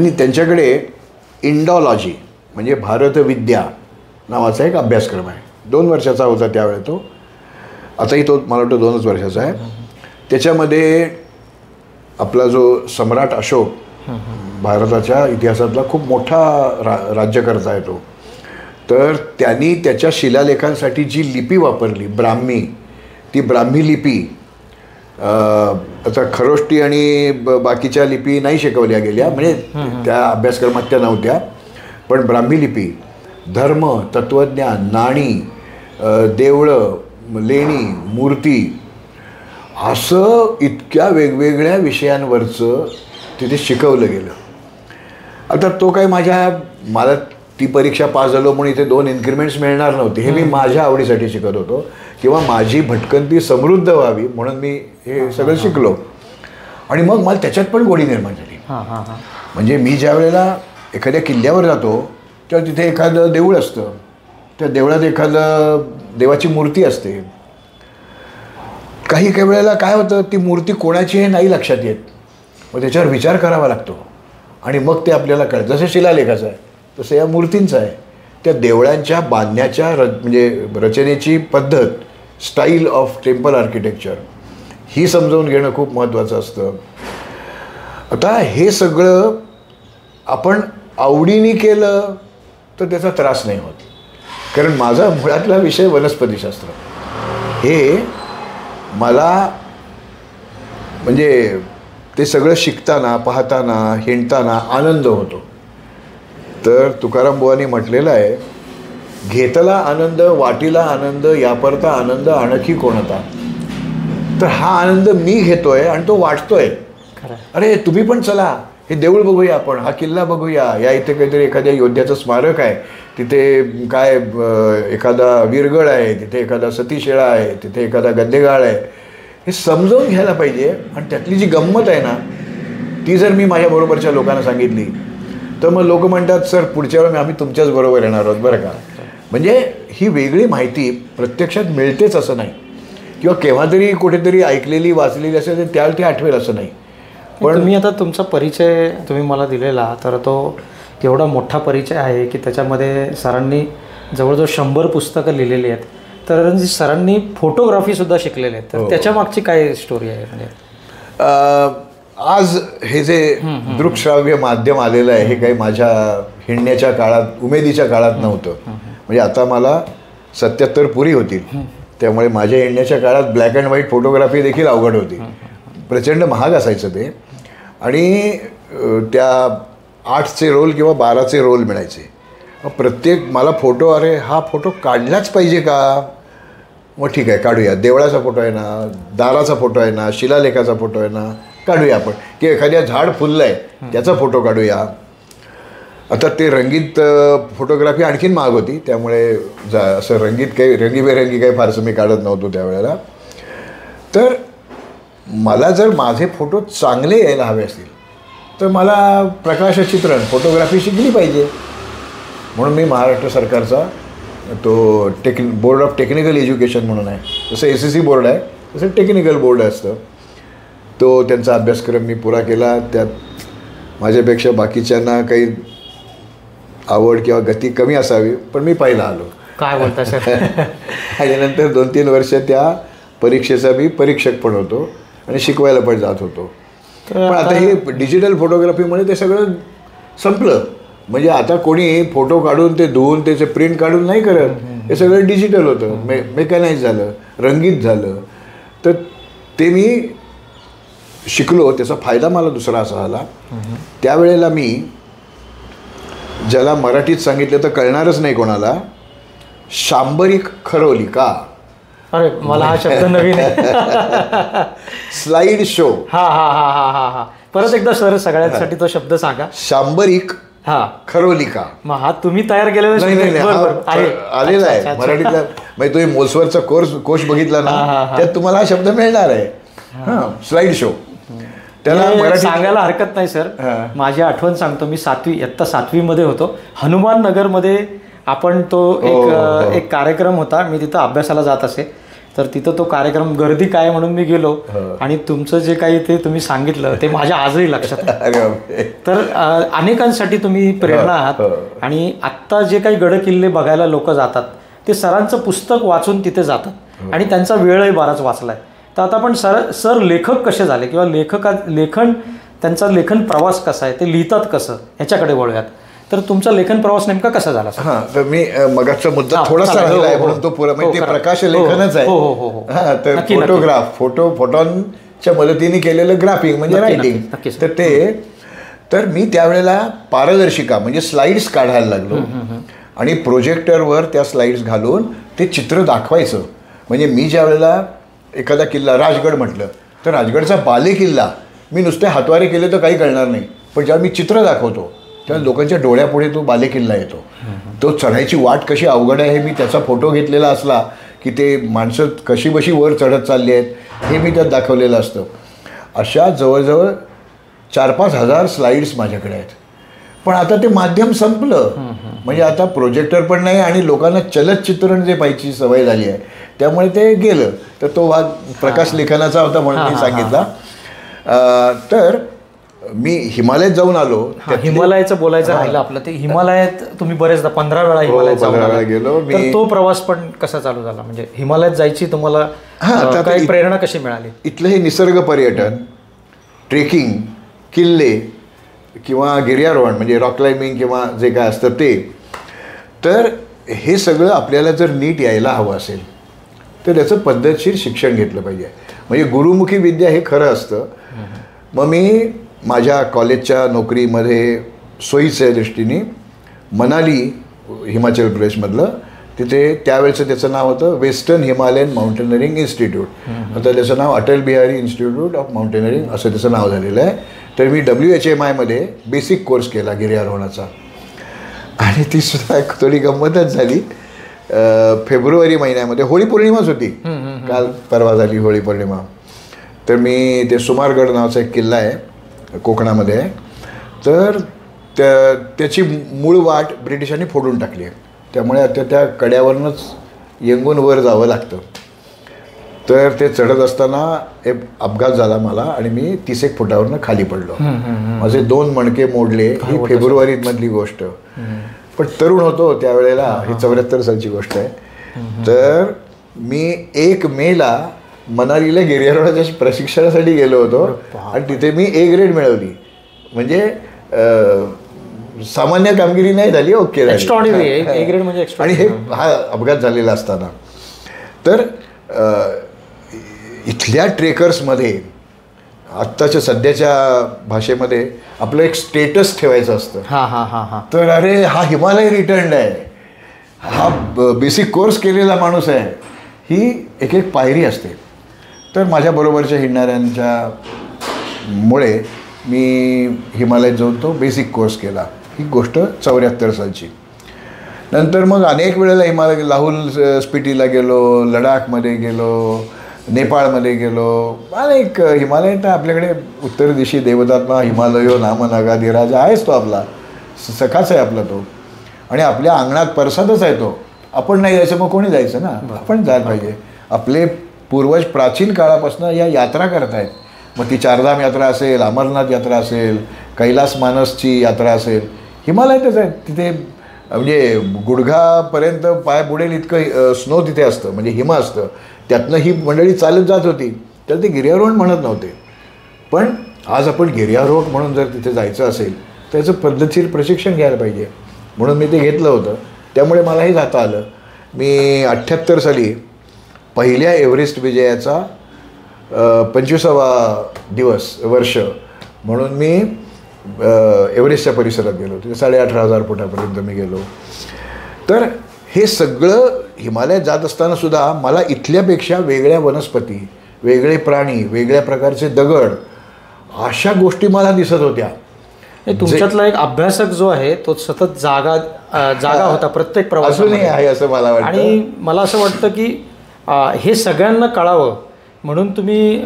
त्यांच्याकडे इंडॉलॉजी म्हणजे भारतविद्या नावाचा एक अभ्यासक्रम आहे. 2 वर्षाचा होता त्यावेळेला तो. आताही तो मला वाटतं 2च वर्षाचा आहे. त्याच्यामध्ये आपला जो सम्राट अशोक, भारताच्या इतिहासातला खूप मोठा राज्यकर्ता आहे तो, तर त्यांनी त्याच्या शिलालेखांसाठी जी लिपी वापरली ब्राह्मी, ती ब्राह्मी लिपी आता खरोष्टी आणि बाकीच्या लिपी नाही शिकवल्या गेल्या, म्हणजे त्या अभ्यासक्रमात त्या नव्हत्या. पण ब्राह्मी लिपी धर्म, तत्त्वज्ञान, नाणी, देवळं, लेणी, मूर्ती असं इतक्या वेगवेगळ्या विषयांवरचं तिथे शिकवलं गेलं. आता तो काय मला ती परीक्षा पास झालो म्हणून इथे 2 इन्क्रिमेंट्स मिळणार नव्हते. हे मी माझ्या आवडीसाठी शिकत होतो, किंवा माझी भटकंती समृद्ध व्हावी म्हणून मी हे सगळं शिकलो. आणि मग मला त्याच्यात पण गोडी निर्माण झाली. म्हणजे मी ज्या वेळेला एखाद्या किल्ल्यावर जातो तेव्हा तिथे एखादं देऊळ असतं, त्या देवळात एखादं देवाची मूर्ती असते. काही वेळेला काय होतं, ती मूर्ती कोणाची हे नाही लक्षात येत, मग त्याच्यावर विचार करावा लागतो आणि मग ते आपल्याला कळतं. जसं शिलालेखाचं आहे तसं या मूर्तींचं आहे. त्या देवळांच्या बांधण्याच्या म्हणजे रचनेची पद्धत, स्टाईल ऑफ टेम्पल आर्किटेक्चर, ही समजावून घेणं खूप महत्त्वाचं असतं. आता हे सगळं आपण आवडीने केलं तर त्याचा त्रास नाही होत, कारण माझा मुळातला विषय वनस्पतीशास्त्र. हे मला म्हणजे ते सगळं शिकताना, पाहताना, हिंडताना आनंद होतो. तर तुकाराम बुवांनी म्हटलेलं आहे, घेतला आनंद वाटीला आनंद यापरता आनंद आणखी कोणता. तर हा आनंद मी घेतोय आणि तो वाटतोय. अरे तुम्ही पण चला, हे देऊळ बघूया आपण, हा किल्ला बघूया, या इथे काहीतरी एखाद्या योद्ध्याचं स्मारक आहे, तिथे काय एखादा वीरगळ आहे, तिथे एखादा सतीशेळा आहे, तिथे एखादा गद्देगाळ आहे. हे समजावून घ्यायला पाहिजे. आणि त्यातली जी गंमत आहे ना, ती जर मी माझ्याबरोबरच्या लोकांना सांगितली तर मग लोक म्हणतात, सर पुढच्या वेळी आम्ही तुमच्याच बरोबर येणार आहोत बरं का. म्हणजे ही वेगळी माहिती प्रत्यक्षात मिळतेच असं नाही. किंवा केव्हा तरी कुठेतरी ऐकलेली वाचलेली असेल तर त्यावेळी ती आठवेल असं नाही. पण तुम्ही आता तुमचा परिचय तुम्ही मला दिलेला तर तो एवढा मोठा परिचय आहे की त्याच्यामध्ये सरांनी जवळजवळ 100 पुस्तकं लिहिलेली आहेत. तर सरांनी फोटोग्राफीसुद्धा शिकलेले आहेत. तर त्याच्या मागची काय स्टोरी आहे? म्हणजे आज हे जे दृकश्राव्य माध्यम आलेलं आहे हे काही माझ्या हिंडण्याच्या काळात उमेदीच्या काळात नव्हतं. म्हणजे आता मला 77 पुरी होतील, त्यामुळे माझ्या हिंडण्याच्या काळात ब्लॅक अँड व्हाईट फोटोग्राफी देखील अवघड होती. प्रचंड महाग असायचं ते. आणि त्या 8चे रोल किंवा 12चे रोल मिळायचे. प्रत्येक मला फोटो, अरे हा फोटो काढलाच पाहिजे का, मग ठीक आहे काढूया. देवळाचा फोटो आहे ना, दाराचा फोटो आहे ना, शिलालेखाचा फोटो आहे ना, काढूया आपण. की एखाद्या झाड फुललं आहे त्याचा फोटो काढूया. आता ते रंगीत फोटोग्राफी आणखीन महाग होती, त्यामुळे असं रंगीत काही रंगीबेरंगी काही फारसं मी काढत नव्हतो त्यावेळेला. तर मला जर माझे फोटो चांगले यायला हवे असतील तर मला प्रकाशचित्रण फोटोग्राफी शिकली पाहिजे. म्हणून मी महाराष्ट्र सरकारचा तो बोर्ड ऑफ टेक्निकल एज्युकेशन म्हणून आहे, जसं SSC बोर्ड आहे तसं टेक्निकल बोर्ड असतं, तो त्यांचा अभ्यासक्रम मी पुरा केला. त्यात माझ्यापेक्षा बाकीच्यांना काही आवड किंवा गती कमी असावी, पण मी पहिला आलो. काय बोलता सर? आणि नंतर 2-3 वर्ष त्या परीक्षेचा मी परीक्षक पण होतो आणि शिकवायला पण जात होतो. पण आता हे डिजिटल फोटोग्राफीमुळे ते सगळं संपलं. म्हणजे आता कोणी फोटो काढून ते धुवून त्याचे प्रिंट काढून नाही करत, हे सगळं डिजिटल होतं, मेकॅनाइज झालं, रंगीत झालं. तर ते मी शिकलो. त्याचा फायदा मला दुसरा असा झाला, त्यावेळेला मी ज्याला मराठीत सांगितलं तर कळणारच नाही कोणाला, शांबरिक खरवली का. अरे मला हा शब्द नवीन आहे. Slide show. हा. परत एकदा सर सगळ्यांसाठी तो शब्द सांगा. शांबरिक खरवलिका. मग हा तुम्ही तयार केलेला आलेला आहे मराठीतला. म्हणजे तुम्ही मोल्सवरचा कोश बघितला ना, त्यात तुम्हाला हा शब्द मिळणार आहे. Slide show. त्याला सांगायला हरकत नाही सर. माझी आठवण सांगतो. मी 7वी मध्ये होतो. हनुमान नगरमध्ये आपण तो एक कार्यक्रम होता. मी तिथं अभ्यासाला जात असे, तर तिथं तो कार्यक्रम गर्दी काय म्हणून मी गेलो आणि तुमचं जे काही ते तुम्ही सांगितलं ते माझ्या आजही लक्षात आहे. तर अनेकांसाठी तुम्ही प्रेरणा आहात. आणि आत्ता जे काही गडकिल्ले बघायला लोक जातात ते सरांचं पुस्तक वाचून तिथे जातात आणि त्यांचा वेळही बराच वाचलाय. तर आता आपण सर लेखक कसे झाले किंवा लेखन त्यांचा लेखन प्रवास कसा आहे, ते लिहितात कसं, ह्याच्याकडे वळूयात. तर तुमचा लेखन प्रवास नेमका कसा झाला? हां, तर मी मगाचा मुद्दा थोडासा राहिला आहे म्हणून तो पुरा, म्हणजे ते प्रकाश लेखनच आहे. हां, तर फोटॉनच्या मदतीने केलेलं ग्राफिंग म्हणजे रायटिंग. तर मी त्यावेळेला पारदर्शिका म्हणजे स्लाइड्स काढायला लागलो आणि प्रोजेक्टरवर त्या स्लाइड्स घालून ते चित्र दाखवायचं. म्हणजे मी ज्या वेळेला एखादा किल्ला, राजगड म्हटलं तर राजगडचा बाले किल्ला मी नुसते हातवारे केले तर काही कळणार नाही, पण जेव्हा मी चित्र दाखवतो तेव्हा लोकांच्या डोळ्यापुढे तो बाले किल्ला येतो. तो चढायची वाट कशी अवघड आहे हे मी त्याचा फोटो घेतलेला असला की ते माणसं कशी बशी वर चढत चालली आहेत हे मी त्यात दाखवलेलं असतं. अशा जवळजवळ 4-5 हजार स्लाइड्स माझ्याकडे आहेत. पण आता ते माध्यम संपलं. म्हणजे आता प्रोजेक्टर पण नाही आणि लोकांना चलत चित्रण जे पाहिजे सवय झाली आहे, त्यामुळे ते गेलं. तर तो भाग प्रकाश लेखनाचा होता म्हणून मी सांगितला. तर मी हिमालयात जाऊन आलो. हिमालयाचं बोलायचं राहिलं आपलं. ते हिमालयात तुम्ही बरेचदा 15 वेळा हिमालयात गेलो. तर तो प्रवास पण कसा चालू झाला? म्हणजे हिमालयात जायची तुम्हाला काही प्रेरणा कशी मिळाली? इथलं हे निसर्ग पर्यटन, ट्रेकिंग, किल्ले किंवा गिर्यारोहण म्हणजे रॉक क्लाइम्बिंग किंवा जे काय असतं ते, तर हे सगळं आपल्याला जर नीट यायला हवं असेल तर त्याचं पद्धतशीर शिक्षण घेतलं पाहिजे. म्हणजे गुरुमुखी विद्या हे खरं असतं. मग मी माझ्या कॉलेजच्या नोकरीमध्ये सोयीच्या दृष्टीने मनाली, हिमाचल प्रदेशमधलं, तिथे त्यावेळेचं त्याचं नाव होतं वेस्टर्न हिमालयन माउंटेनरिंग इन्स्टिट्यूट. आता त्याचं नाव Atal Bihari institute of mountaineering असं त्याचं नाव झालेलं आहे. तर मी WHMIमध्ये बेसिक कोर्स केला गिर्यारोहणाचा. आणि ती सुद्धा थोडी गंमतच झाली. फेब्रुवारी महिन्यामध्ये होळी पौर्णिमाच होती, काल परवा झाली होळी पौर्णिमा. तर मी ते सुमारगड नावाचा एक किल्ला आहे कोकणामध्ये आहे, तर त्याची मूळ वाट ब्रिटिशांनी फोडून टाकली आहे. त्यामुळे आता त्या कड्यावरूनच येंगून वर जावं लागतं. तर ते चढत असताना एक अपघात झाला मला आणि मी 30 फुटावरनं खाली पडलो. माझे 2 मणके मोडले. ही फेब्रुवारीमधली गोष्ट. पण तरुण होतो त्यावेळेला. ही 74 सालची गोष्ट आहे. तर मी 1 मेला मनालीला गिर्यारोहणाच्या प्रशिक्षणासाठी गेलो होतो आणि तिथे मी A ग्रेड मिळवली. म्हणजे सामान्य कामगिरी नाही झाली, ओके झाली. आणि हे हा अपघात झालेला असताना. तर इथल्या ट्रेकर्समध्ये आत्ताच्या सध्याच्या भाषेमध्ये आपलं एक स्टेटस ठेवायचं असतं. तर अरे हा हिमालय रिटर्न्ड आहे, हा बेसिक कोर्स केलेला माणूस आहे. ही एक एक पायरी असते. तर माझ्याबरोबरच्या हिंडणाऱ्यांच्या मुळे मी हिमालयात जाऊन तो बेसिक कोर्स केला. ही गोष्ट 74 सालची. नंतर मग अनेक वेळेला हिमालय लाहुल स्पिटीला गेलो, लडाखमध्ये गेलो, नेपाळमध्ये गेलो. अनेक हिमालयात आपल्याकडे उत्तर दिशी देवतात्मा हिमालयो नाम नगाधिराजा आहेच तो आपला, सखाच आहे आपला तो. आणि आपल्या अंगणात प्रसादच आहे तो. आपण नाही जायचं मग कोणी जायचं ना, आपण जायला पाहिजे. आपले पूर्वज प्राचीन काळापासून या यात्रा करतायत. मग ती चारधाम यात्रा असेल, अमरनाथ यात्रा असेल, कैलास मानसची यात्रा असेल, हिमालयातच आहे. तिथे म्हणजे गुडघापर्यंत पाय बुडेल इतकं स्नो तिथे असतं, म्हणजे हिम असतं. त्यातनं ही मंडळी चालत जात होती. तर ते गिर्यारोहण म्हणत नव्हते. पण आज आपण गिर्यारोहक म्हणून जर तिथे जायचं असेल त्याचं पद्धतशीर प्रशिक्षण घ्यायला पाहिजे. म्हणून मी ते घेतलं होतं. त्यामुळे मलाही जाता आलं. मी 78 साली पहिल्या एव्हरेस्ट विजयाचा 25वा वर्ष म्हणून मी एव्हरेस्टच्या परिसरात गेलो. तिथे 18,500 फुटापर्यंत मी गेलो. तर हे सगळं हिमालयात जात असताना सुद्धा मला इथल्यापेक्षा वेगळ्या वनस्पती, वेगळे प्राणी, वेगळ्या प्रकारचे दगड, अशा गोष्टी मला दिसत होत्या. तुमच्यातला एक अभ्यासक जो आहे तो सतत जागा होता प्रत्येक प्रवास. अजूनही आहे असं मला वाटतं. आणि मला असं वाटतं की हे सगळ्यांना कळावं म्हणून तुम्ही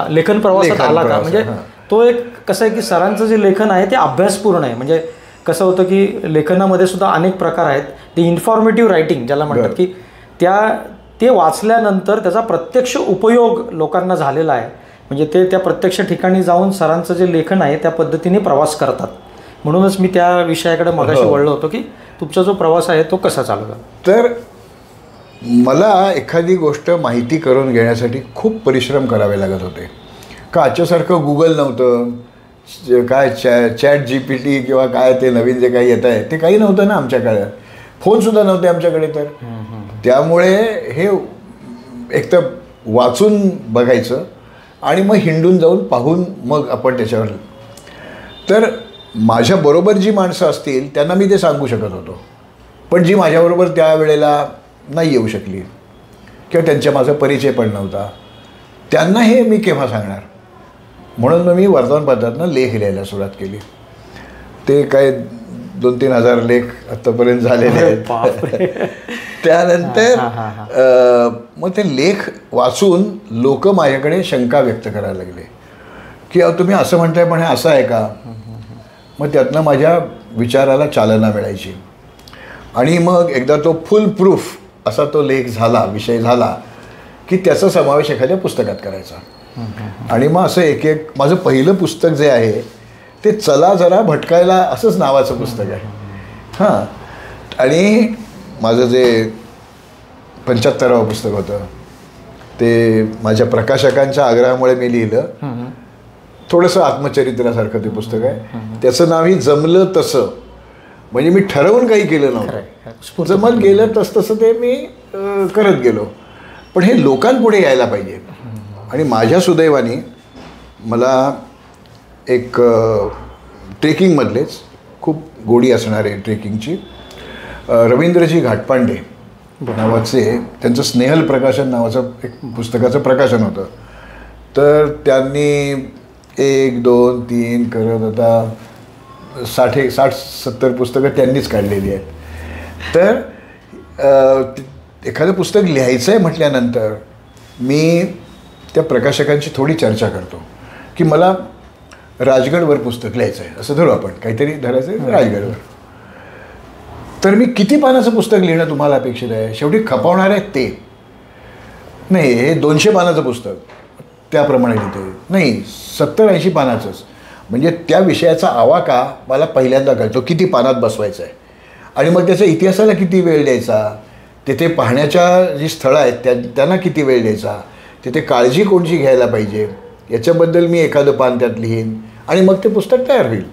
लेखन प्रवासात आला का? म्हणजे तो एक कसं आहे की सरांचं जे लेखन आहे ते अभ्यासपूर्ण आहे. म्हणजे कसं होतं की लेखनामध्ये सुद्धा अनेक प्रकार आहेत. ते इन्फॉर्मेटिव्ह रायटिंग ज्याला म्हणतात की ते वाचल्यानंतर त्याचा प्रत्यक्ष उपयोग लोकांना झालेला आहे. म्हणजे ते त्या प्रत्यक्ष ठिकाणी जाऊन सरांचं जे लेखन आहे त्या पद्धतीने प्रवास करतात. म्हणूनच मी त्या विषयाकडे मगाशी वळलो होतो की तुमचा जो प्रवास आहे तो कसा चालू. तर मला एखादी गोष्ट माहिती करून घेण्यासाठी खूप परिश्रम करावे लागत होते. का आजच्यासारखं गुगल नव्हतं, काय चॅट GPT किंवा काय ते नवीन जे काही येत आहे ते काही नव्हतं ना आमच्या काळात. फोनसुद्धा नव्हते आमच्याकडे. तर त्यामुळे हे एक तर वाचून बघायचं आणि मग हिंडून जाऊन पाहून मग आपण त्याच्यावर. तर माझ्याबरोबर जी माणसं असतील त्यांना मी ते सांगू शकत होतो. पण जी माझ्याबरोबर त्यावेळेला नाही येऊ शकली किंवा त्यांच्या माझा परिचय पण नव्हता, त्यांना हे मी केव्हा सांगणार. म्हणून मग मी वर्तमानपत्रातनं लेख लिहायला सुरुवात केली. ते काय 2-3 हजार लेख आत्तापर्यंत झालेले आहेत. त्यानंतर मग ते लेख वाचून लोक माझ्याकडे शंका व्यक्त करायला लागले की अहो तुम्ही असं म्हणताय पण हे असं आहे का. मग त्यातनं माझ्या विचाराला चालना मिळायची. आणि मग एकदा तो फुल प्रूफ असा तो लेख झाला, विषय झाला की त्याचा समावेश एखाद्या पुस्तकात करायचा. आणि मग असं एक एक माझं पहिलं पुस्तक जे आहे ते चला जरा भटकायला असंच नावाचं पुस्तक आहे. हां. आणि माझं जे 75वं पुस्तक होतं ते माझ्या प्रकाशकांच्या आग्रहामुळे मी लिहिलं. थोडंसं आत्मचरित्रासारखं ते पुस्तक आहे. त्याचं नावही जमलं तसं. म्हणजे मी ठरवून काही केलं नव्हतं, जमत गेलं तसं ते मी करत गेलो. पण हे लोकांपुढे यायला पाहिजे. आणि माझ्या सुदैवाने मला एक ट्रेकिंगमधलेच खूप गोडी असणारे ट्रेकिंगची रवींद्रजी घाटपांडे नावाचे, त्यांचं स्नेहल प्रकाशन नावाचं एक पुस्तकाचं प्रकाशन होतं. तर त्यांनी 1, 2, 3 करत आता 60-70 पुस्तकं त्यांनीच काढलेली आहेत. तर एखादं पुस्तक लिहायचं आहे म्हटल्यानंतर मी त्या प्रकाशकांची थोडी चर्चा करतो की मला राजगडवर पुस्तक लिहायचं आहे असं धरू आपण, काहीतरी धरायचं आहे राजगडवर. तर मी किती पानाचं पुस्तक लिहिणं तुम्हाला अपेक्षित आहे. शेवटी खपवणार आहेत ते. नाही, हे 200 पानाचं पुस्तक त्याप्रमाणे लिहिते. नाही, 70-80 पानाचंच. म्हणजे त्या विषयाचा आवाका मला पहिल्यांदा कळतो, किती पानात बसवायचं आहे आणि मग त्याच्या इतिहासाला किती वेळ द्यायचा, तिथे पाहण्याच्या जी स्थळं आहेत त्यांना किती वेळ द्यायचा, तिथे काळजी कोणची घ्यायला पाहिजे, याच्याबद्दल मी एखादं पान त्यात लिहीन आणि मग ते पुस्तक तयार होईल.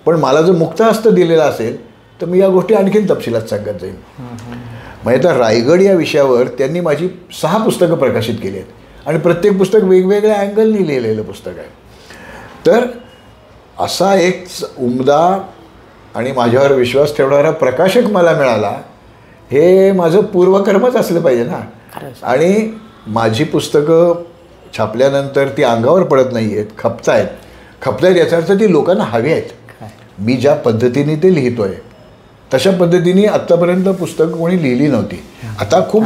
पण मला जर मुक्त हस्त दिलेला असेल तर मी या गोष्टी आणखीन तपशिलात सांगत जाईन. म्हणजे आता रायगड या विषयावर त्यांनी माझी 6 पुस्तकं प्रकाशित केली आहेत आणि प्रत्येक पुस्तक वेगवेगळ्या अँगलनी लिहिलेलं पुस्तक आहे. तर असा एक उमदा आणि माझ्यावर विश्वास ठेवणारा प्रकाशक मला मिळाला, हे माझं पूर्वकर्मच असलं पाहिजे ना. आणि माझी पुस्तकं छापल्यानंतर ती अंगावर पडत नाही आहेत, खपतायत याचा अर्थ ती लोकांना हवी आहेत. मी ज्या पद्धतीने ते लिहितो आहे तशा पद्धतीने आत्तापर्यंत पुस्तकं कोणी लिहिली नव्हती. आता खूप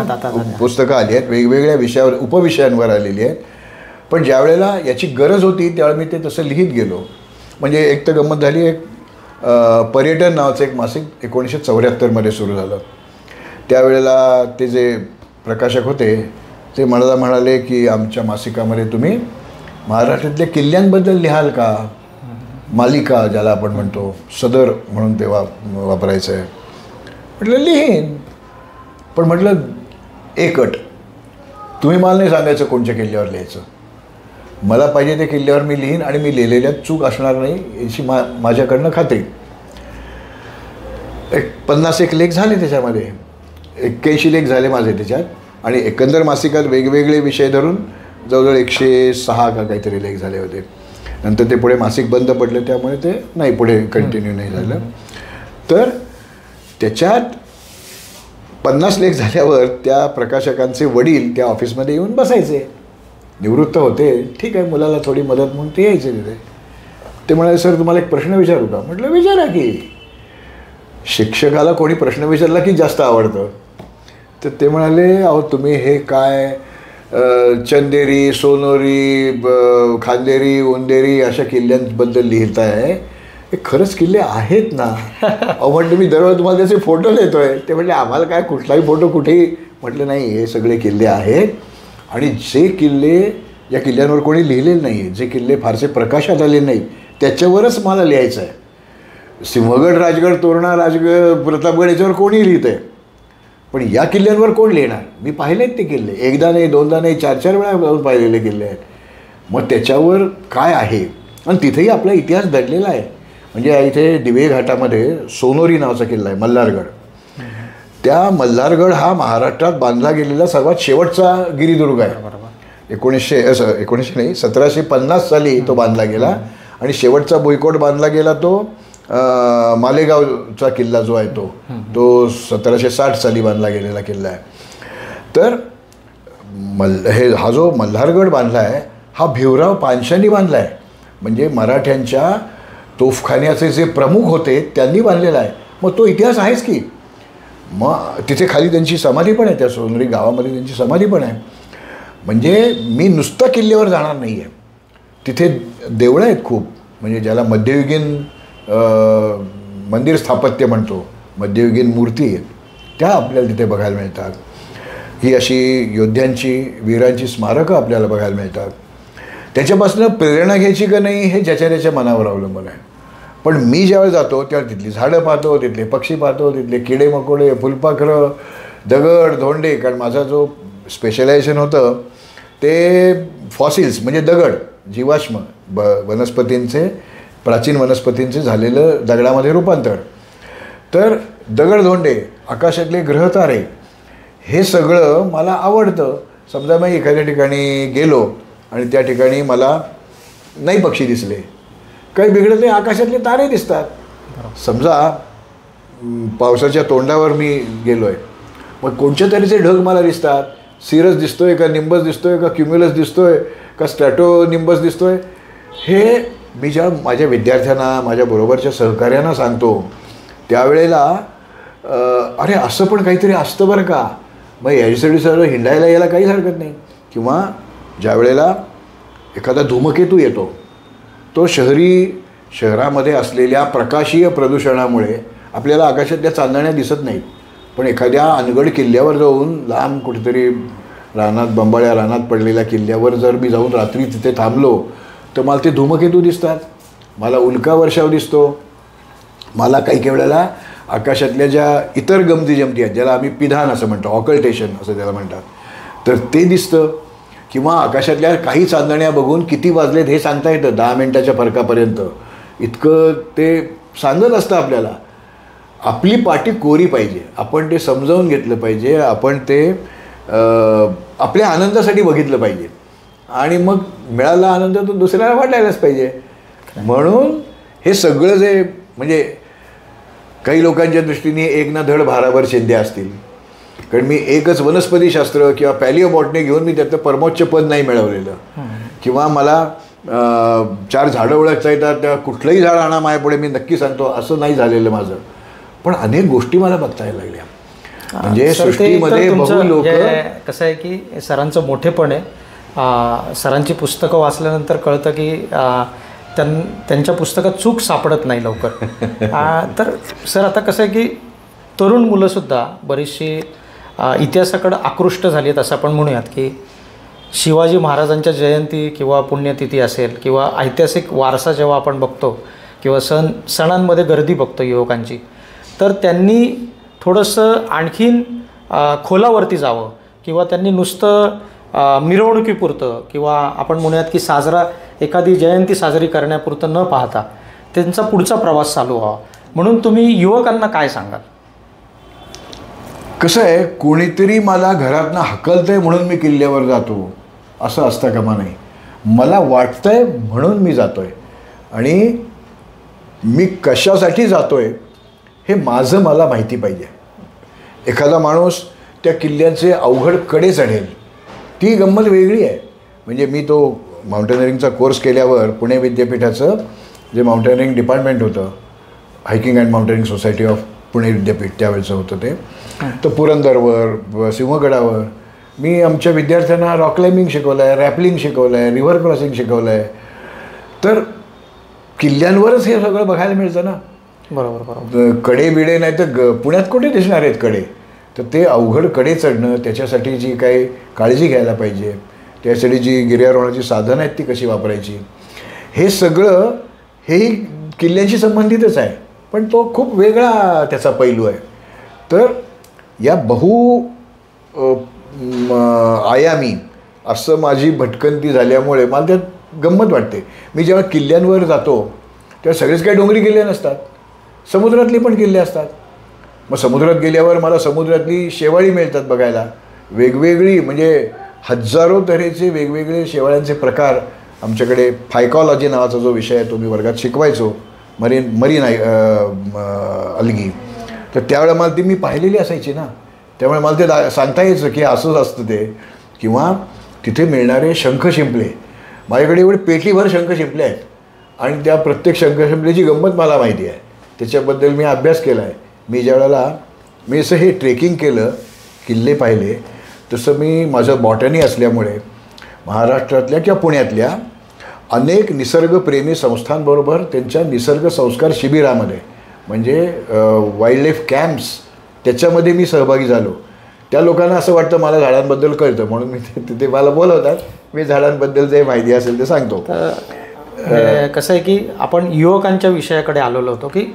पुस्तकं आली आहेत, वेगवेगळ्या विषयावर उपविषयांवर आलेली आहेत. पण ज्या वेळेला याची गरज होती त्यावेळेला मी ते तसं लिहित गेलो. म्हणजे एक तर गंमत झाली, एक पर्यटन नावाचं एक मासिक 1974 सुरू झालं. त्यावेळेला ते जे प्रकाशक होते ते मला म्हणाले की आमच्या मासिकामध्ये तुम्ही महाराष्ट्रातल्या किल्ल्यांबद्दल लिहाल का, मालिका ज्याला आपण म्हणतो, सदर म्हणून ते वापरायचं आहे. म्हटलं लिहीन, पण म्हटलं एक अट, तुम्ही मला नाही सांगायचं कोणत्या किल्ल्यावर लिहायचं, मला पाहिजे त्या किल्ल्यावर मी लिहीन आणि मी लिहिलेल्यात चूक असणार नाही याची माझ्याकडनं खात्री. एक 50 लेख झाले त्याच्यामध्ये, 81 लेख झाले माझे त्याच्यात आणि एकंदर मासिकात वेगवेगळे विषय धरून जवळजवळ 106 का काहीतरी लेख झाले होते. नंतर ते पुढे मासिक बंद पडले त्यामुळे ते नाही पुढे कंटिन्यू नाही झालं. तर त्याच्यात 50 लेख झाल्यावर त्या प्रकाशकांचे वडील त्या ऑफिसमध्ये येऊन बसायचे, निवृत्त होते. ठीक आहे, मुलाला थोडी मदत म्हणून ते यायचे तिथे. ते म्हणाले सर तुम्हाला एक प्रश्न विचारू का. म्हटलं विचारा की. शिक्षकाला कोणी प्रश्न विचारला की जास्त आवडतं. तर ते म्हणाले अहो तुम्ही हे काय चंदेरी, सोनोरी, खांदेरी, उंदेरी अशा किल्ल्यांबद्दल लिहिताय, हे खरंच किल्ले आहेत ना. अहो म्हटलं मी दरवेळेला तुम्हाला त्याचे फोटो देतोय. ते म्हटले आम्हाला काय कुठलाही फोटो कुठेही. म्हटलं नाही, हे सगळे किल्ले आहेत आणि जे किल्ले या किल्ल्यांवर कोणी लिहिलेले नाही, जे किल्ले फारसे प्रकाशात आले नाहीत त्याच्यावरच मला लिहायचं आहे. सिंहगड, राजगड, तोरणा, राजगड, प्रतापगड याच्यावर कोणी लिहित आहे, पण या किल्ल्यांवर कोण लिहिणार. मी पाहिलेत ते किल्ले, एकदा नाही, दोनदा नाही, 4-4 वेळा जाऊन पाहिलेले किल्ले आहेत. मग त्याच्यावर काय आहे आणि तिथेही आपला इतिहास दडलेला आहे. म्हणजे इथे दिवे घाटामध्ये सोनोरी नावाचा किल्ला आहे, मल्हारगड. त्या मल्हारगड हा महाराष्ट्रात बांधला गेलेला सर्वात शेवटचा गिरिदुर्ग आहे. 1750 साली तो बांधला गेला आणि शेवटचा भुईकोट बांधला गेला तो मालेगावचा किल्ला जो आहे तो 1760 साली बांधला गेलेला किल्ला आहे. तर हा जो मल्हारगड बांधला आहे हा भिवराव पानशांनी बांधला आहे. म्हणजे मराठ्यांच्या तोफखान्याचे जे प्रमुख होते त्यांनी बांधलेला आहे. मग तो इतिहास आहेच की. मग तिथे खाली त्यांची समाधी पण आहे, त्या सोनरी गावामध्ये त्यांची समाधी पण आहे. म्हणजे मी नुसतं किल्ल्यावर जाणार नाही आहे. तिथे देवळं आहेत खूप, म्हणजे ज्याला मध्ययुगीन मंदिर स्थापत्य म्हणतो, मध्ययुगीन मूर्ती आहेत त्या आपल्याला तिथे बघायला मिळतात. ही अशी योद्ध्यांची, वीरांची स्मारकं आपल्याला बघायला मिळतात. त्याच्यापासून प्रेरणा घ्यायची का नाही हे ज्याच्या त्याच्या मनावर अवलंबून आहे. पण मी ज्यावेळेस जातो त्यावेळेस तिथली झाडं पाहतो, तिथले पक्षी पाहतो, तिथले किडे मकोडे, फुलपाखरं, दगड, धोंडे. कारण माझा जो स्पेशलायझेशन होतं ते फॉसिल्स म्हणजे दगड, जीवाश्म, वनस्पतींचे, प्राचीन वनस्पतींचे झालेलं दगडामध्ये रूपांतर. तर दगडधोंडे, आकाशातले ग्रहतारे हे सगळं मला आवडतं. समजा मी एखाद्या ठिकाणी गेलो आणि त्या ठिकाणी मला नाही पक्षी दिसले, काही बिघडत नाही, आकाशातले तारे दिसतात. समजा पावसाच्या तोंडावर मी गेलो आहे, मग कोणत्या तऱ्हेचे ढग मला दिसतात. सिरस दिसतोय का, निंबस दिसतोय का, क्युम्युलस दिसतोय का, स्ट्रॅटो निंबस दिसतोय. हे मी ज्या माझ्या विद्यार्थ्यांना, माझ्या बरोबरच्या सहकार्यांना सांगतो त्यावेळेला अरे असं पण काहीतरी असतं बरं का. मग याच्यासाठी सर हिंडायला यायला काहीच हरकत नाही. किंवा ज्या वेळेला एखादा धूमकेतू येतो, तो शहरामध्ये असलेल्या प्रकाशीय प्रदूषणामुळे आपल्याला आकाशातल्या चांदण्या दिसत नाहीत, पण एखाद्या अनगड किल्ल्यावर जाऊन लांब कुठेतरी रानात बंबाळ्या रानात पडलेल्या किल्ल्यावर जर मी जाऊन रात्री तिथे थांबलो तर मला ते धूमकेतू दिसतात, मला उल्का वर्षाव दिसतो, मला काही वेळेला आकाशातल्या ज्या इतर गमती जमती आहेत, ज्याला आम्ही पिधान असं म्हणतो, ऑकल्टेशन असं त्याला म्हणतात, तर ते दिसतं. किंवा आकाशातल्या काही चांदण्या बघून किती वाजलेत हे सांगता येतं 10 मिनिटाच्या फरकापर्यंत, इतकं ते सांगत असतं आपल्याला. आपली पाठी कोरी पाहिजे, आपण ते समजावून घेतलं पाहिजे, आपण ते आपल्या आनंदासाठी बघितलं पाहिजे आणि मग मिळाला आनंद तो दुसऱ्याला वाटायलाच पाहिजे. म्हणून हे सगळं जे म्हणजे काही लोकांच्या दृष्टीने एक ना धड भाराभर चिंध्या असतील, कारण मी एकच वनस्पतीशास्त्र किंवा पॅलिओबॉटनी घेऊन मी त्याचं परमोच्च पद नाही मिळवलेलं, किंवा मला 4 झाडं ओळखता येतात, त्या कुठलंही झाड आणा माझ्यापुढे मी नक्की सांगतो असं नाही झालेलं माझं. पण अनेक गोष्टी मला बघता यायला लागल्या. म्हणजे सृष्टीमध्ये बहु लोक, कसं आहे की सरांचं मोठेपण आहे. सरांची पुस्तकं वाचल्यानंतर कळतं की त्यांच्या पुस्तकात चूक सापडत नाही लवकर. तर सर आता कसं आहे की तरुण मुलंसुद्धा बरीचशी इतिहासाकडं आकृष्ट झाली आहेत असं आपण म्हणूयात, की शिवाजी महाराजांच्या जयंती किंवा पुण्यतिथी असेल किंवा ऐतिहासिक वारसा जेव्हा आपण बघतो किंवा सणांमध्ये गर्दी बघतो युवकांची, तर त्यांनी थोडंसं आणखीन खोलावरती जावं किंवा त्यांनी नुसतं मिरवणुकीपुरतं किंवा आपण म्हणूयात की एखादी जयंती साजरी करण्यापुरतं न पाहता त्यांचा पुढचा प्रवास चालू व्हावा. म्हणून तुम्ही युवकांना काय सांगाल? कसं आहे, कोणीतरी मला घरातनं हकलतंय म्हणून मी किल्ल्यावर जातो असं असता कामा नाही. मला वाटतंय म्हणून मी जातोय आणि मी कशासाठी जातोय हे माझं मला माहिती पाहिजे. एखादा माणूस त्या किल्ल्याचे अवघड कडे चढेल, ती गंमत वेगळी आहे. म्हणजे मी तो माउंटेनरिंगचा कोर्स केल्यावर पुणे विद्यापीठाचं जे माउंटेनरिंग डिपार्टमेंट होतं, hiking and mountaineering society of Pune विद्यापीठ त्यावेळेचं होतं ते, तर पुरंदरवर सिंहगडावर मी आमच्या विद्यार्थ्यांना रॉक क्लाइम्बिंग शिकवलं आहे, रॅपलिंग शिकवलं आहे, रिव्हर क्रॉसिंग शिकवलं आहे. तर किल्ल्यांवरच हे सगळं बघायला मिळतं ना. बरोबर बरोबर. कडे बिडे नाही तर पुण्यात कुठे दिसणार आहेत कडे, तर ते अवघड कडे चढणं, त्याच्यासाठी जी काही काळजी घ्यायला पाहिजे, त्यासाठी जी गिर्यारोहणाची साधनं आहेत ती कशी वापरायची, हे सगळं हेही किल्ल्यांशी संबंधितच आहे, पण तो खूप वेगळा त्याचा पैलू आहे. तर या आयामी असं माझी भटकंती झाल्यामुळे मला त्यात गंमत वाटते. मी जेव्हा किल्ल्यांवर जातो तेव्हा सगळेच काही डोंगरी किल्ले नसतात, समुद्रातले पण किल्ले असतात. मग समुद्रात गेल्यावर मला समुद्रातली शेवाळी मिळतात बघायला, वेगवेगळी म्हणजे हजारो तऱ्हेचे वेगवेगळे शेवाळ्यांचे प्रकार. आमच्याकडे फायकॉलॉजी नावाचा जो विषय आहे तो मी वर्गात शिकवायचो, मरीन अलगी, तर त्यावेळेला मला ती मी पाहिलेली असायची ना, त्यामुळे मला ते सांगता यायचं की असंच असतं ते. किंवा तिथे मिळणारे शंख शिंपले, माझ्याकडे एवढे पेटीभर शंख शिंपले आहेत आणि त्या प्रत्येक शंख शिंपलेची गंमत मला माहिती आहे, त्याच्याबद्दल मी अभ्यास केला आहे. मी ज्यावेळेला मी असं हे ट्रेकिंग केलं, किल्ले पाहिले, तसं मी माझं बॉटनी असल्यामुळे महाराष्ट्रातल्या किंवा पुण्यातल्या अनेक निसर्गप्रेमी संस्थांबरोबर त्यांच्या निसर्ग संस्कार शिबिरामध्ये म्हणजे वाईल्ड लाईफ कॅम्प्स त्याच्यामध्ये मी सहभागी झालो. त्या लोकांना असं वाटतं मला झाडांबद्दल कळतं म्हणून मी तिथे मला बोलवतात, मी झाडांबद्दल जे माहिती असेल ते सांगतो. कसं आहे की आपण युवकांच्या विषयाकडे आलेलो होतो की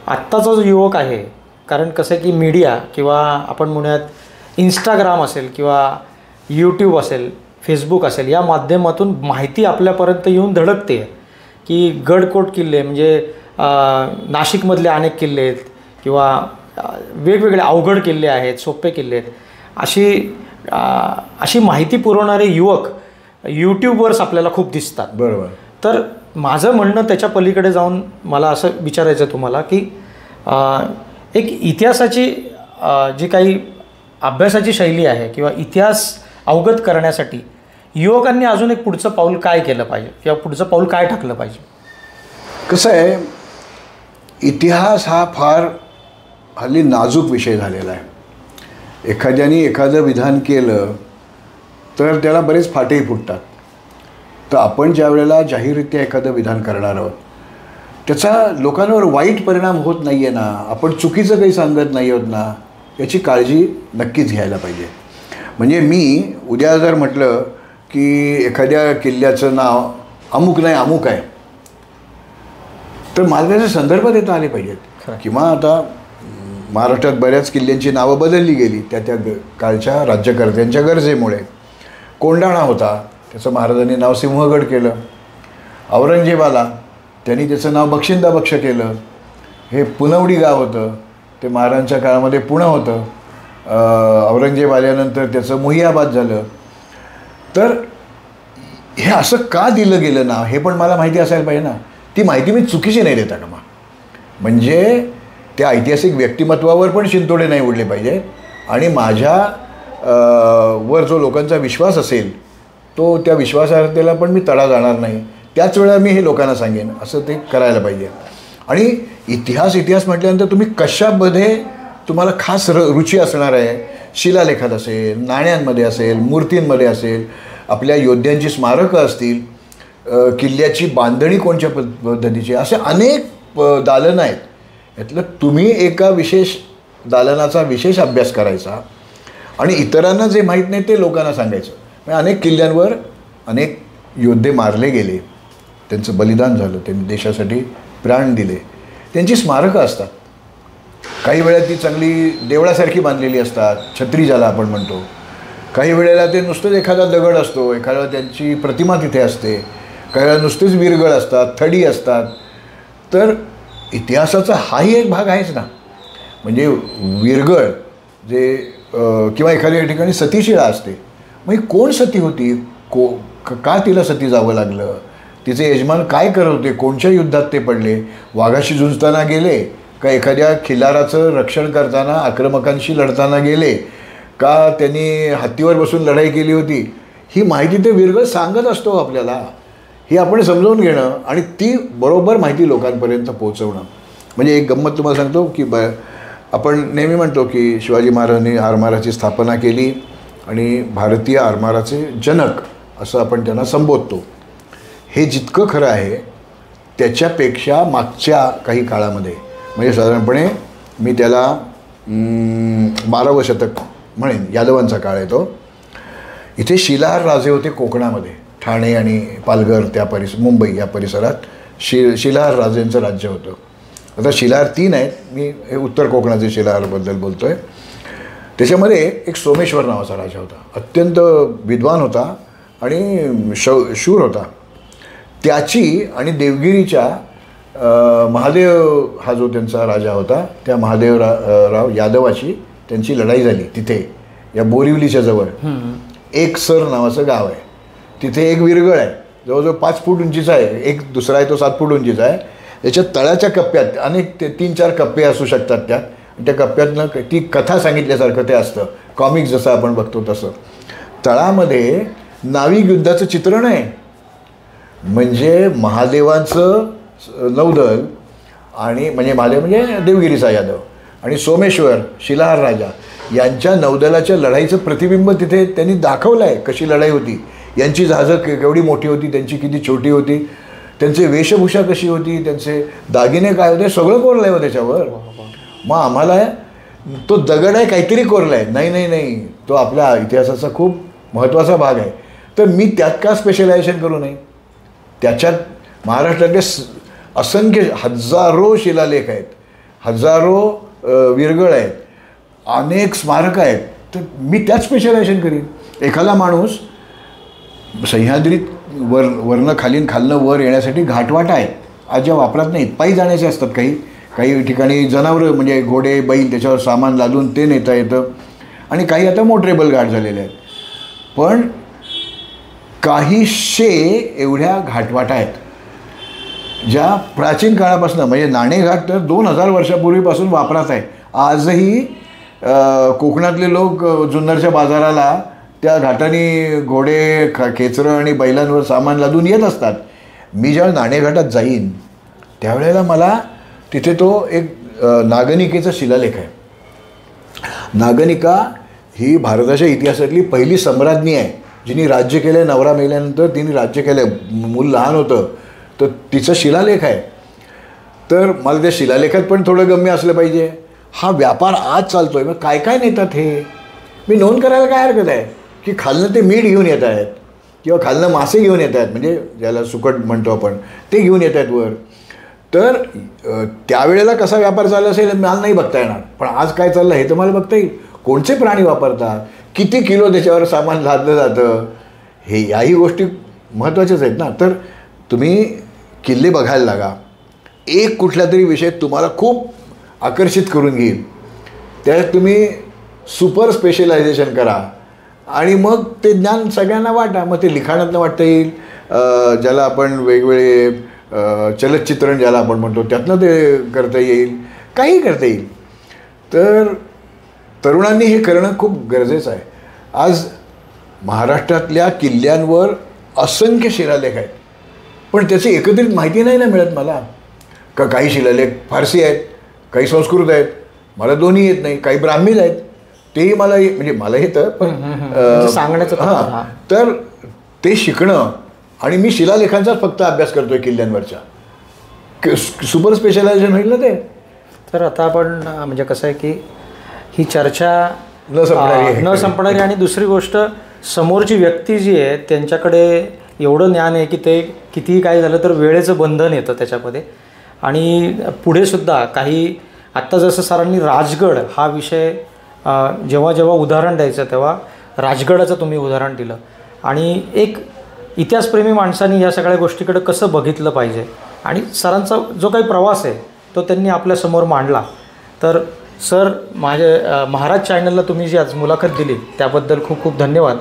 आत्ताचा जो युवक आहे, कारण कसं आहे की मीडिया किंवा आपण म्हणूयात इंस्टाग्राम असेल किंवा यूट्यूब असेल, फेसबुक असेल, या माध्यमातून माहिती आपल्यापर्यंत येऊन धडकते की गडकोट किल्ले म्हणजे नाशिकमधले अनेक किल्ले आहेत किंवा वेगवेगळे अवघड किल्ले आहेत, सोपे किल्ले आहेत, अशी माहिती पुरवणारे युवक यूट्यूबवरच आपल्याला खूप दिसतात. बरोबर. तर माझं म्हणणं त्याच्या पलीकडे जाऊन मला असं विचारायचं आहे तुम्हाला की एक इतिहासाची जी काही अभ्यासाची शैली आहे किंवा इतिहास अवगत करण्यासाठी युवकांनी अजून एक पुढचं पाऊल काय केलं पाहिजे किंवा पुढचं पाऊल काय टाकलं पाहिजे? कसं आहे, इतिहास हा फार हल्ली नाजूक विषय झालेला आहे. एखाद्याने एखादं विधान केलं तर त्याला बरेच फाटेही फुटतात. तर आपण ज्या वेळेला जाहीररित्या एखादं विधान करणार आहोत त्याचा लोकांवर वाईट परिणाम होत नाही आहे ना, आपण चुकीचं काही सांगत नाही आहोत ना, याची काळजी नक्कीच घ्यायला पाहिजे. म्हणजे मी उद्या जर म्हटलं की एखाद्या किल्ल्याचं नाव अमुक नाही अमुक आहे, तर मला त्याचे संदर्भ देता आले पाहिजेत. किंवा आता महाराष्ट्रात बऱ्याच किल्ल्यांची नावं बदलली गेली त्या काळच्या राज्यकर्त्यांच्या गरजेमुळे. कोंढाणा होता, त्याचं महाराजांनी नाव सिंहगड केलं. औरंगजेब आला, त्यांनी त्याचं नाव बक्षिंदा बक्ष केलं. हे पुनवडी गाव होतं, ते महाराजांच्या काळामध्ये पुणं होतं. औरंगजेब आल्यानंतर त्याचं मुहियाबाद झालं. तर हे असं का दिलं गेलं नाव हे पण मला माहिती असायला पाहिजे ना. ती माहिती मी चुकीची नाही देता का मग? म्हणजे त्या ऐतिहासिक व्यक्तिमत्वावर पण शिंतोडे नाही उडले पाहिजे आणि माझ्या वर जो लोकांचा विश्वास असेल तो त्या विश्वासार्थेला पण मी तडा जाणार नाही. त्याच वेळा मी हे लोकांना सांगेन असं ते करायला पाहिजे. आणि इतिहास म्हटल्यानंतर तुम्ही कशामध्ये तुम्हाला खास रुची असणार आहे, शिलालेखात असेल, नाण्यांमध्ये असेल, मूर्तींमध्ये असेल, आपल्या योद्ध्यांची स्मारकं असतील, किल्ल्याची बांधणी कोणत्या पद्धतीची, असे अनेक दालनं आहेत. यातलं तुम्ही एका विशेष दालनाचा विशेष अभ्यास करायचा आणि इतरांना जे माहीत नाही ते लोकांना सांगायचं. म्हणजे अनेक किल्ल्यांवर अनेक योद्धे मारले गेले, त्यांचं बलिदान झालं, त्यांनी देशासाठी प्राण दिले, त्यांची स्मारकं असतात. काही वेळा ती चांगली देवळासारखी बांधलेली असतात, छत्री ज्याला आपण म्हणतो. काही वेळेला ते नुसतंच एखादा दगड असतो, एखादा त्यांची प्रतिमा तिथे असते, काही वेळा नुसतेच विरगळ असतात, थडी असतात. तर इतिहासाचा हाही एक भाग आहेच ना. म्हणजे विरगळ जे किंवा एखाद्या ठिकाणी सतीशिळा असते, मग कोण सती होती, का तिला सती जावं लागलं, तिचे यजमान काय करत होते, कोणत्या युद्धात ते पडले, वाघाशी झुंजताना गेले का एखाद्या खिलाराचं रक्षण करताना आक्रमकांशी लढताना गेले का त्यांनी हत्तीवर बसून लढाई केली होती, ही माहिती ते विरगळ सांगत असतो आपल्याला. ही आपण समजावून घेणं आणि ती बरोबर माहिती लोकांपर्यंत पोहोचवणं. म्हणजे एक गंमत तुम्हाला सांगतो की आपण नेहमी म्हणतो की शिवाजी महाराजांनी आरमाराची स्थापना केली आणि भारतीय आरमाराचे जनक असं आपण त्यांना संबोधतो. हे जितकं खरं आहे त्याच्यापेक्षा मागच्या काही काळामध्ये, म्हणजे साधारणपणे मी त्याला 12वं शतक म्हणेन, यादवांचा काळ आहे तो. इथे शिलाहार राजे होते कोकणामध्ये, ठाणे आणि पालघर त्या मुंबई या परिसरात शिलाहार राजेंचं राज्य होतं. आता शिलाहार 3 आहेत, मी हे उत्तर कोकणाचे शिलाहारबद्दल बोलतो आहे. त्याच्यामध्ये एक सोमेश्वर नावाचा राजा होता, अत्यंत विद्वान होता आणि शूर होता. त्याची आणि देवगिरीच्या महादेव हा जो त्यांचा राजा होता, त्या महादेवराव यादवाची त्यांची लढाई झाली. तिथे या बोरिवलीच्या जवळ एकसर नावाचं गाव आहे. तिथे एक विरगळ आहे, जवळजवळ 5 फूट उंचीचा आहे. एक दुसरा आहे तो 7 फूट उंचीचा आहे. त्याच्या तळाच्या कप्प्यात अनेक 3-4 कप्पे असू शकतात त्यात. त्या कप्प्यातनं ती कथा सांगितल्यासारखं ते असतं, कॉमिक्स जसं आपण बघतो तसं. तळामध्ये नाविक युद्धाचं चित्रण आहे. म्हणजे महादेवांचं नौदल आणि म्हणजे महादेव म्हणजे देवगिरीचा यादव आणि सोमेश्वर शिलाहार राजा यांच्या नौदलाच्या लढाईचं प्रतिबिंब तिथे त्यांनी दाखवलं आहे. कशी लढाई होती, यांची जहाजं केवढी मोठी होती, त्यांची किती छोटी होती, त्यांचे वेशभूषा कशी होती, त्यांचे दागिने काय होते, सगळं कोरलं आहे त्याच्यावर. मग आम्हाला तो दगड आहे काहीतरी कोरला आहे, नाही तो आपल्या इतिहासाचा खूप महत्त्वाचा भाग आहे. तर मी त्यात का स्पेशलायझेशन करू नये? त्याच्यात महाराष्ट्रातले असंख्य हजारो शिलालेख आहेत, हजारो विरगळ आहेत, अनेक स्मारकं आहेत. तर मी त्यात स्पेशलायझेशन करीन. एखादा माणूस सह्याद्रीत वरनं खालनं वर येण्यासाठी घाटवाटा आहेत, आज ज्या वापरात नाहीत, पायी जाण्याचे असतात. काही ठिकाणी जनावरं म्हणजे घोडे बैल त्याच्यावर सामान लादून ते नेता येतं आणि काही आता मोटरेबल घाट झालेले आहेत. पण काहीशे एवढ्या घाटवाटा आहेत ज्या प्राचीन काळापासून, म्हणजे नाणेघाट तर 2000 वर्षापूर्वीपासून वापरात आहे. आजही कोकणातले लोक जुन्नरच्या बाजाराला त्या घाटाने घोडे खेचरं आणि बैलांवर सामान लादून येत असतात. मी जेव्हा नाणेघाटात जाईन त्यावेळेला मला तिथे तो एक नागनिकेचा शिलालेख आहे. नागनिका ही भारताच्या इतिहासातली पहिली सम्राज्ञी आहे जिने राज्य केलं. नवरा मेल्यानंतर तिने राज्य केलं, मूल लहान होतं, तर तिचा शिलालेख आहे. तर मला त्या शिलालेखात पण थोडं गम्य असलं पाहिजे. हा व्यापार आज चालतो आहे, मग काय नेतात हे? मी नोंद करायला काय हरकत आहे की खालनं ते मीठ घेऊन येत आहेत किंवा खालनं मासे घेऊन येत आहेत, म्हणजे ज्याला सुकट म्हणतो आपण, ते घेऊन येत आहेत वर. तर त्यावेळेला कसा व्यापार चालला असेल मला नाही बघता येणार, पण आज काय चाललं हे तर मला बघता येईल. कोणते प्राणी वापरतात, किती किलो त्याच्यावर सामान लादलं जातं, हे याही गोष्टी महत्त्वाच्याच आहेत ना. तर तुम्ही किल्ले बघायला लागा, एक कुठला तरी विषय तुम्हाला खूप आकर्षित करून घेईल, त्यात तुम्ही सुपर स्पेशलायझेशन करा आणि मग ते ज्ञान सगळ्यांना वाटा. मग ते लिखाणातनं वाटता येईल, ज्याला आपण वेगवेगळे चलचित्रण ज्याला आपण म्हणतो त्यातनं ते करता येईल, काही करता येईल. तर तरुणांनी हे करणं खूप गरजेचं आहे. आज महाराष्ट्रातल्या किल्ल्यांवर असंख्य शिलालेख आहेत, पण त्याची एकत्रित माहिती नाही ना मिळत मला. काही शिलालेख फारसी आहेत, काही संस्कृत आहेत, मला दोन्ही येत नाही, काही ब्राह्मीण आहेत, तेही मला म्हणजे मला येतं पण सांगण्याचं. हां, तर ते शिकणं. आणि मी शिलालेखांचाच फक्त अभ्यास करतोय किल्ल्यांवरच्या, सुपर स्पेशलायझेशन होईल ना ते. तर आता आपण म्हणजे कसं आहे की ही चर्चा न संपणारी आणि दुसरी गोष्ट समोरची व्यक्ती जी आहे त्यांच्याकडे एवढं ज्ञान आहे की ते कितीही काय झालं तर वेळेचं बंधन येतं त्याच्यामध्ये. आणि पुढे सुद्धा काही आत्ता जसं सरांनी राजगड हा विषय जेव्हा जेव्हा उदाहरण द्यायचं तेव्हा राजगडाचं तुम्ही उदाहरण दिलं. आणि एक इतिहासप्रेमी माणसांनी या सगळ्या गोष्टीकडे कसं बघितलं पाहिजे आणि सरांचा जो काही प्रवास आहे तो त्यांनी आपल्यासमोर मांडला. तर सर महाराज चॅनलला तुम्ही जी आज मुलाखत दिली त्याबद्दल खूप खूप धन्यवाद.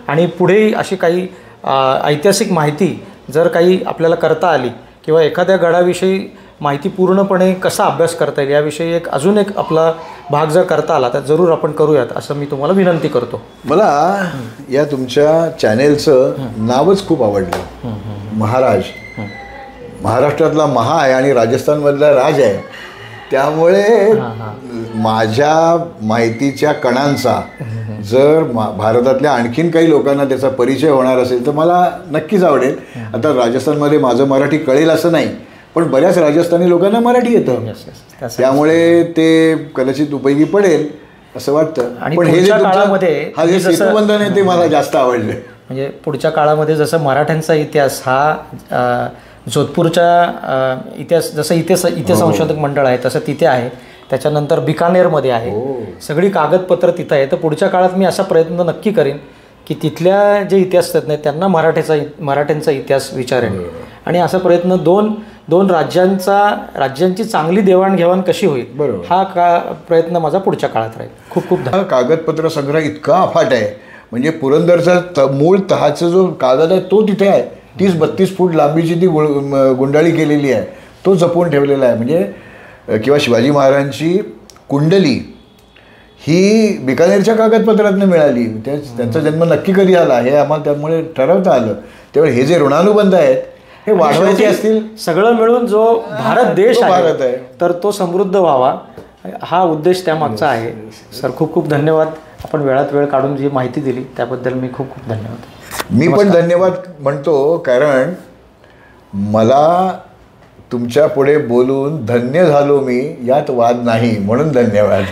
आणि पुढेही अशी काही ऐतिहासिक माहिती जर काही आपल्याला करता आली किंवा एखाद्या गडाविषयी माहिती पूर्णपणे कसा अभ्यास करता येईल याविषयी अजून एक आपला भाग जर करता आला तर जरूर आपण करूयात असं मी तुम्हाला विनंती करतो. मला या तुमच्या चॅनेलचं नावच खूप आवडलं, महाराज. महाराष्ट्रातला महा आहे आणि राजस्थानमधला राज आहे, त्यामुळे माझ्या माहितीच्या कणांचा जर भारतातल्या आणखीन काही लोकांना त्याचा परिचय होणार असेल तर मला नक्कीच आवडेल. आता राजस्थानमध्ये माझं मराठी कळेल असं नाही, पण बऱ्याच राजस्थानी लोकांना मराठी येतं, त्यामुळे ते कदाचित उपयोगी पडेल असं वाटतं. पण हे जे काळामध्ये हा जे सेतुबंधन आहे ते मला जास्त आवडलं. म्हणजे पुढच्या काळामध्ये जसं मराठ्यांचा इतिहास हा जोधपूरच्या इतिहास जसं इथे संशोधक मंडळ आहे तसं तिथे आहे, त्याच्यानंतर बिकानेरमध्ये आहे, सगळी कागदपत्र तिथं आहे. तर पुढच्या काळात मी असा प्रयत्न नक्की करीन की तिथल्या जे इतिहासतज्ञ आहेत त्यांना मराठ्यांचा इतिहास विचारेन आणि असा प्रयत्न दोन राज्यांची चांगली देवाणघेवाण कशी होईल बरोबर हा प्रयत्न माझा पुढच्या काळात राहील. खूप खूप धन्यवाद. कागदपत्र संग्रह इतका अफाट आहे, म्हणजे पुरंदरचा मूळ तहाचा जो कागद आहे तो तिथे आहे, 30-32 फूट लांबीची ती गुंडाळी केलेली आहे, तो जपून ठेवलेला आहे. म्हणजे किंवा शिवाजी महाराजांची कुंडली ही बिकानेरच्या कागदपत्रातनं मिळाली. त्यांचा जन्म नक्की कधी आला हे आम्हाला त्यामुळे ठरवता आलं. त्यामुळे हे जे ऋणानुबंध आहेत हे वाढवायचे असतील, सगळं मिळून जो भारत देश आहे तर तो समृद्ध व्हावा हा उद्देश त्यामागचा आहे. सर खूप खूप धन्यवाद. आपण वेळात वेळ काढून जी माहिती दिली त्याबद्दल मी खूप खूप धन्यवाद. मी पण धन्यवाद म्हणतो, कारण मला तुमच्या पुढे बोलून धन्य झालो मी, यात वाद नाही, म्हणून धन्यवाद.